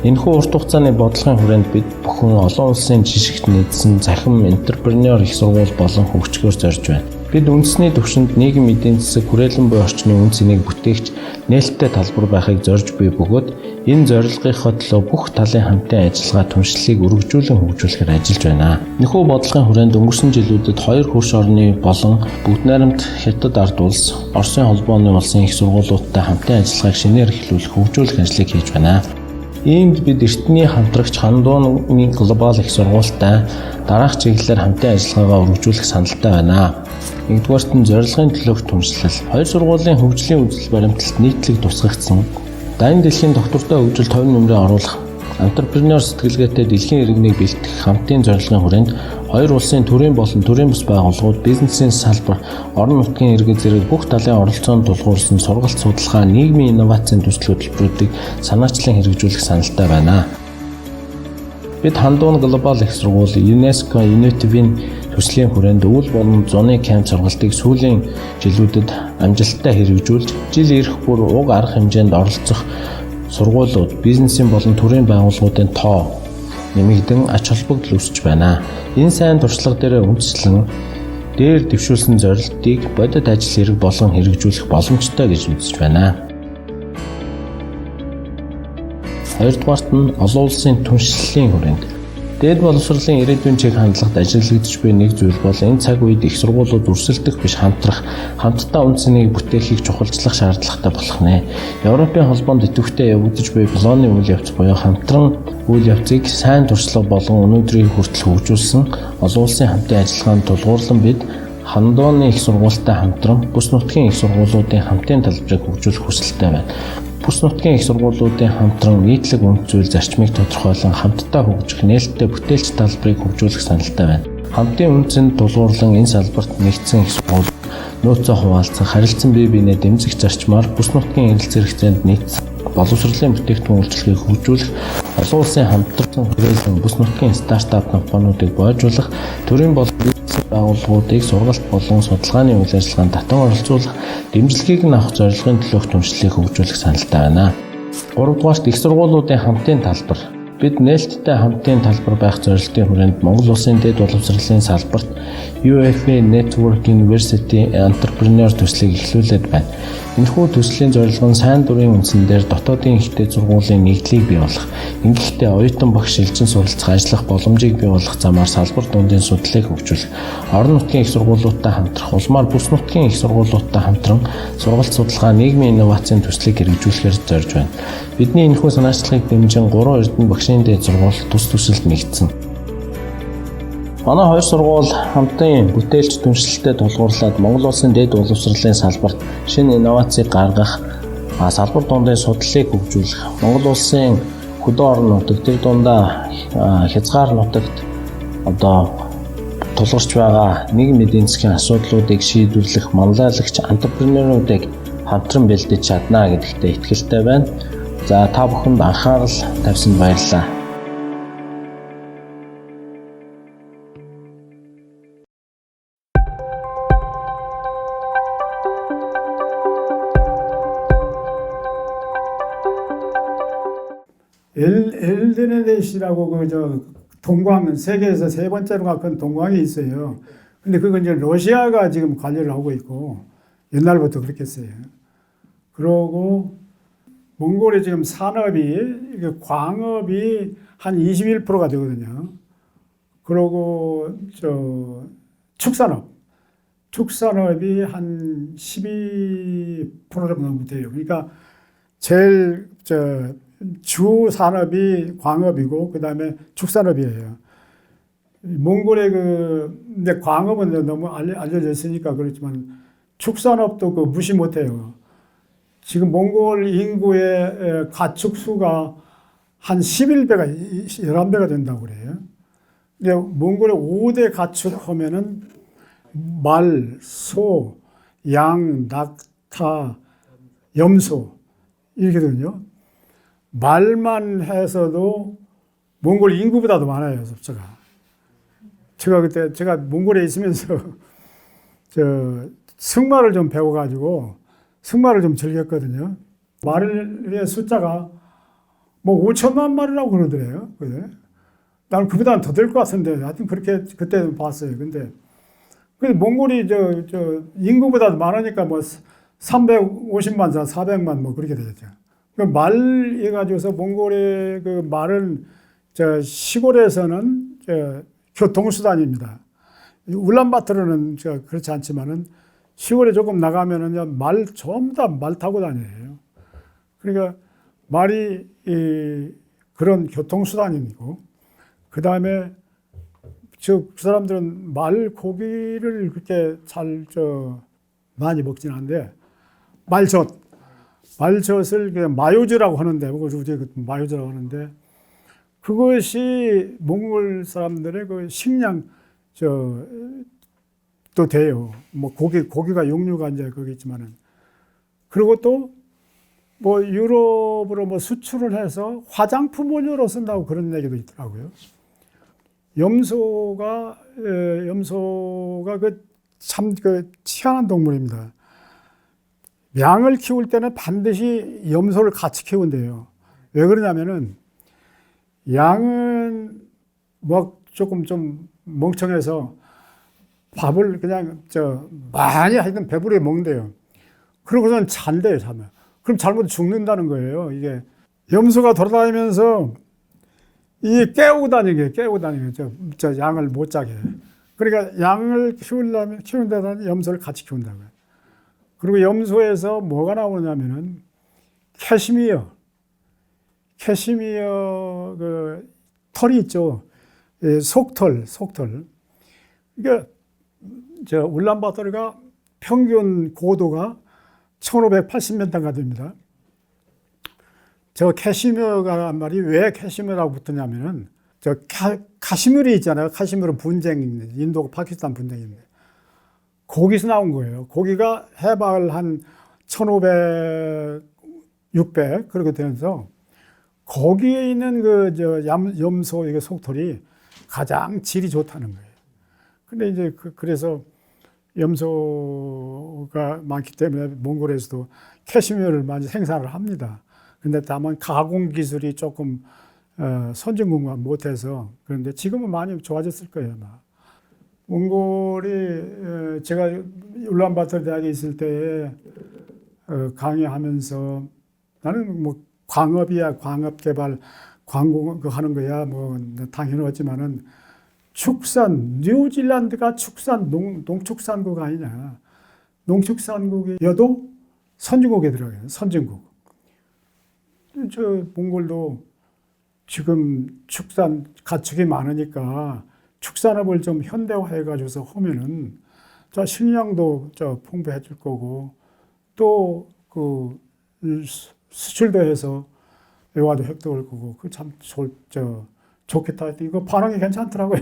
Энэхүү урт хугацааны бодлогын хүрээнд бид бүхэн олон улсын жишгт нийцсэн захим энтерпренеур их сургууль болон хөгжгөөр зорж байна. Бид үндэсний түвшинд нийгэм эдийн засаг хүрээлэн буй орчны үн цэнийг бүтээгч нээлттэй талбар байхыг зорж буй бөгөөд энэ зорилгынхоо төлөө бүх талын хамтын ажиллагаа түншлэлийг өргөжүүлэн хөгжүүлэхээр ажиллаж байна. Энэхүү бодлогын хүрээнд өнгөрсөн жилүүдэд хоёр хөрш орны болон бүгд найрамд Хятад ард улс, Оросын холбооны улсын их сургуулиудтай хамтын ажиллагааг шинээр эхлүүлэх, хөгжүүлэх ажлыг хийж байна. Иймд бид эртний хамтрагч Хандооны глобал их сургуультай дараах чиглэлээр хамтын ажиллагаагаа өргөжүүлэх саналтай байна. Нэгдүгээрт нь зорилгын төлөөх түншлэл. Хоёр сургуулийн хөгжлийн үзэл баримталд нийтлэг тусгагдсан. Дайны дэлхийн доктортой хөгжил 50 нэмрээ оруулах, энтерпренеур сэтгэлгээтэй дэлхийн иргэнийг бэлтгэх хамтын зорилгын хүрээнд хоёр улсын төрийн болон төрийн бус байгууллагууд бизнесийн салбар, орон нутгийн иргэд зэрэг бүх талын оролцоонд тулгуурсан сургалт судалгаа, нийгмийн инновацийн төсөл хөтөлбөрүүдийг санаачлан хэрэгжүүлэх саналтай байна. Бид Хандоон глобал их сургууль, ЮНЕСКО, UNITV-ийн төслийн хүрээнд өвөл болон зуны камп сургалтыг сүүлийн жилүүдэд амжилттай хэрэгжүүлж, жил ирэх бүр уг арга хэмжээнд оролцох сургуулиуд, бизнесийн болон төрийн байгууллагуудын тоо нэмэгдэн ач холбогдол үүсэж байна. Энэ сайн туршлага дээр үндэслэн дээр дэвшүүлсэн зорилтыг бодит ажил хэрэг болгон хэрэгжүүлэх боломжтой гэж үзэж байна. Хоёрдугаарт нь олон улсын түншлэлийн хүрээнд Дээд боловсролын ирээдүйн чиг хандлагад ажиглагдж буй нэг зүйл бол энэ цаг үед их сургуулиуд өрсөлдөх биш хамтрах, хамтдаа үн цэнийг бүтээхийг чухалчлах шаардлагатай болох нэ. Европын холбоонд идэвхтэй явагдаж буй Болоны үйл явц буюу хамтран үйл явцыг сайн туршлага болон өнөөдрийн хүртэл хөгжүүлсэн олон улсын хамтын ажиллагаанд тулгуурлан бид Хандууны их сургуультай хамтран бүс нутгийн их сургуулиудын хамтын талбарыг хөгжүүлэх хүсэлтэй байна. Бүс нутгийн их сургуулиудын хамтран нийтлэг үнд зүйл зарчмыг тодорхойлон хамтдаа хөгжих нээлттэй бүтээлч талбарыг хөгжүүлэх саналтай байна. Хамтын үнцэнд тулгуурлан энэ салбарт нэгдсэн их сургууль нөөцөө хуваалцах, харилцан бие биенээ дэмжих зарчмаар бүс нутгийн эрэлт зэрэгцээнд нийцсэн боловсролын бүтээгдэхүүн үйлчлэгийг хөгжүүлэх, олон улсын хамтарсан хүрээлэн бүс нутгийн стартап компаниудыг боожуулах, төрийн байгууллагуудыг сургалт болон судалгааны үйл ажиллагаанд татан оролцуулах, дэмжлэгийг нь авах зорилгын төлөөх түншлэлийг хөгжүүлэх саналтай байна. 3 дугаарт их сургуулиудын хамтын талбар. Бид нээлттэй хамтын талбар байх зорилтын хүрээнд Монгол Улсын дэд боловсролын салбарт UFA Network University Entrepreneur төслийг эхлүүлээд байна. Энэхүү төслийн зорилго нь сайн дурын үндсэн дээр дотоодын ихтэй сургуулийн нэгдлийг бий болгох, ингэхдээ оюутан багш шилжин суралцах, ажиллах боломжийг бий болгох замаар салбар дундын судлалыг хөгжүүлэх, орон нутгийн их сургуулиудтай хамтрах, улмаар бүс нутгийн их сургуулиудтай хамтран сургалт судалгаа, нийгмийн инновацийн төслийг хэрэгжүүлэхээр зорж байна. Бидний энэхүү санаачлагыг дэмжин 3 эрдэнэ багшийн дэд сургууль тус төсөлд нэгдсэн. Манай хоёр сургууль хамтын бүтээлч түншлэлтэд тулгуурлаад Монгол Улсын дэд боловсролын салбарт шинэ инновацийг гаргах, салбар дундын судлалыг хөгжүүлэх, Монгол Улсын хөдөө орон нутагт тэр дундаа хязгаар нутагт тулгарч байгаа нийгмийн эдийн засгийн асуудлуудыг шийдвэрлэх манлайлагч антрепренеруудыг хамтран бэлдэж чадна гэдэгтээ итгэлтэй байна. За та бүхэнд анхаарал тавьсанд баярлалаа. 엘드네데시라고 동광 세계에서 3번째로 큰 동광이 있어요. 근데 그건 이제 러시아가 지금 관여를 하고 있고 옛날부터 그렇게 했어요. 그러고 몽골의 지금 산업이 광업이 한 21%가 되거든요. 그러고 축산업이 한 12% 정도 돼요. 그러니까 제일 주 산업이 광업이고 그다음에 축산업이에요. 몽골의 근데 광업은 너무 알려져 있으니까 그렇지만 축산업도 무시 못해요. 지금 몽골 인구의 가축 수가 한 11배가 11배가 된다고 그래요. 근데 몽골의 5대 가축 하면은 말, 소, 양, 낙타, 염소 이렇게 되거든요. 말만 해서도 몽골 인구보다도 많아요, 숫자가. 제가 몽골에 있으면서 승마를 좀 배워가지고 승마를 좀 즐겼거든요. 말의 숫자가 뭐 5천만 마리라고 그러더래요. 나는 그보다는 더 될 것 같은데 하여튼 그렇게 그때 봤어요. 근데 몽골이 인구보다도 많으니까 뭐 350만, 400만 뭐 그렇게 되겠죠. 말 해가지고서 몽골의 말은 시골에서는 교통수단입니다. 울란바토르는 그렇지 않지만은 시골에 조금 나가면은 말 전부 다 말 타고 다녀요. 그러니까 말이 그런 교통수단이고, 그 다음에 그 사람들은 말 고기를 그렇게 많이 먹진 않는데 말젓을 마요즈라고 하는데, 마요즈라고 하는데, 그것이 몽골 사람들의 식량, 또 돼요. 뭐 고기가 육류가 이제 거기 있지만은. 그리고 또, 유럽으로 수출을 해서 화장품 원료로 쓴다고 그런 얘기도 있더라고요. 염소가 참 희한한 동물입니다. 양을 키울 때는 반드시 염소를 같이 키운대요. 왜 그러냐면은 양은 조금 좀 멍청해서 밥을 그냥 많이 하여튼 배부르게 먹는데요. 그러고서는 잔대요, 자면. 그럼 잘못 죽는다는 거예요. 이게 염소가 돌아다니면서 이 깨우고 다니게 저 양을 못 자게. 그러니까 양을 키우는 데는 염소를 같이 키운다고요. 그리고 염소에서 뭐가 나오냐면은 캐시미어 그 털이 있죠. 예, 속털. 그러니까 저 울란바토르가 평균 고도가 1580m가 됩니다. 저 캐시미어가 말이 왜 캐시미어라고 붙었냐면은 저 카시미르 있잖아요. 카시미르 분쟁, 인도 파키스탄 분쟁인데 거기서 나온 거예요. 거기가 해발 한 1500, 600 그렇게 되면서 거기에 있는 그 저 염소 이게 속털이 가장 질이 좋다는 거예요. 근데 이제 그래서 염소가 많기 때문에 몽골에서도 캐시미어를 많이 생산을 합니다. 근데 다만 가공 기술이 조금 선진국만 못해서 그런데 지금은 많이 좋아졌을 거예요. 아마. 몽골이 제가 울란바토르 대학에 있을 때 강의하면서 나는 뭐 광업이야 광업 개발 광공 하는 거야 뭐 당연하지만은 축산 뉴질랜드가 축산 농축산국 아니냐 농축산국이어도 선진국에 들어가요. 선진국. 저 몽골도 지금 축산 가축이 많으니까 축산업을 좀 현대화해 가지고서 하면은 저 식량도 저 풍부해질 거고 또 그 수출도 해서 외화도 획득할 거고 그 참 좋겠다. 이거 반응이 괜찮더라고요.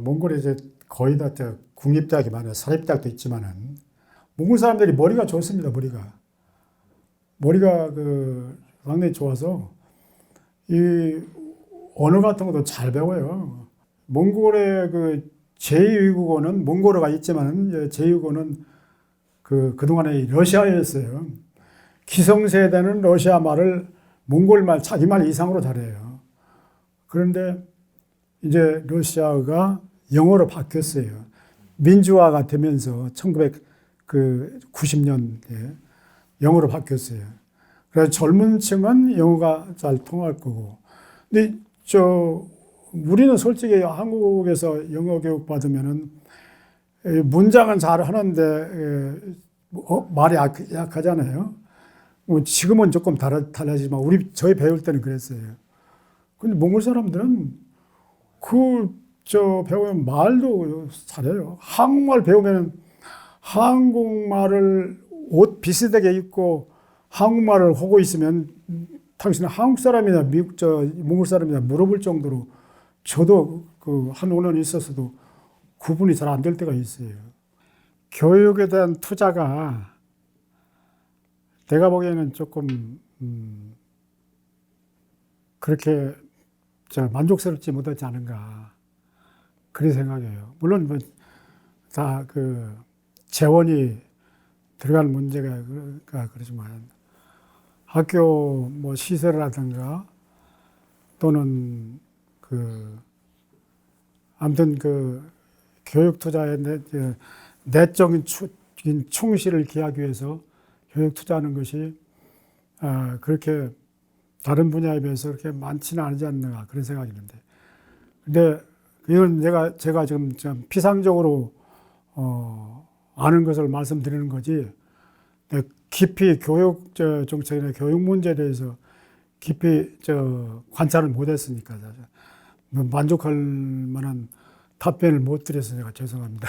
몽골에 이제 거의 다 국립대학이 많아요. 사립대학도 있지만은 몽골 사람들이 머리가 좋습니다. 머리가 그 상당히 좋아서 이 언어 같은 것도 잘 배워요. 몽골의 그 제2외국어는 몽골어가 있지만은 제2외국어는 그동안에 러시아어였어요. 기성세대는 러시아 말을 몽골 말 자기 말 이상으로 잘해요. 그런데 이제 러시아어가 영어로 바뀌었어요. 민주화가 되면서 1990년에 영어로 바뀌었어요. 그래서 젊은 층은 영어가 잘 통할 거고. 근데 우리는 솔직히 한국에서 영어 교육 받으면은 문장은 잘 하는데 말이 약하잖아요. 지금은 조금 달라지지만 저희 배울 때는 그랬어요. 근데 몽골 사람들은 배우면 말도 잘해요. 한국말 배우면 한국말을 옷 비슷하게 입고 한국말을 하고 있으면 당신은 한국 사람이냐 몽골 사람이냐 물어볼 정도로 저도 한 5년 있었어도 구분이 잘 안 될 때가 있어요. 교육에 대한 투자가 내가 보기에는 조금 그렇게 만족스럽지 못하지 않은가 그런 생각이에요. 물론 다 재원이 들어갈 문제가 그렇지만 학교 시설이라든가 또는 아무튼 교육 투자에 내적인 충실을 기하기 위해서 교육 투자하는 것이 그렇게 다른 분야에 비해서 그렇게 많지는 않지 않나 그런 생각이 있는데, 근데 이건 제가 지금 좀 피상적으로 아는 것을 말씀드리는 거지 깊이 교육 정책이나 교육 문제에 대해서 깊이 관찰을 못했으니까 만족할 만한 답변을 못 드려서 제가 죄송합니다.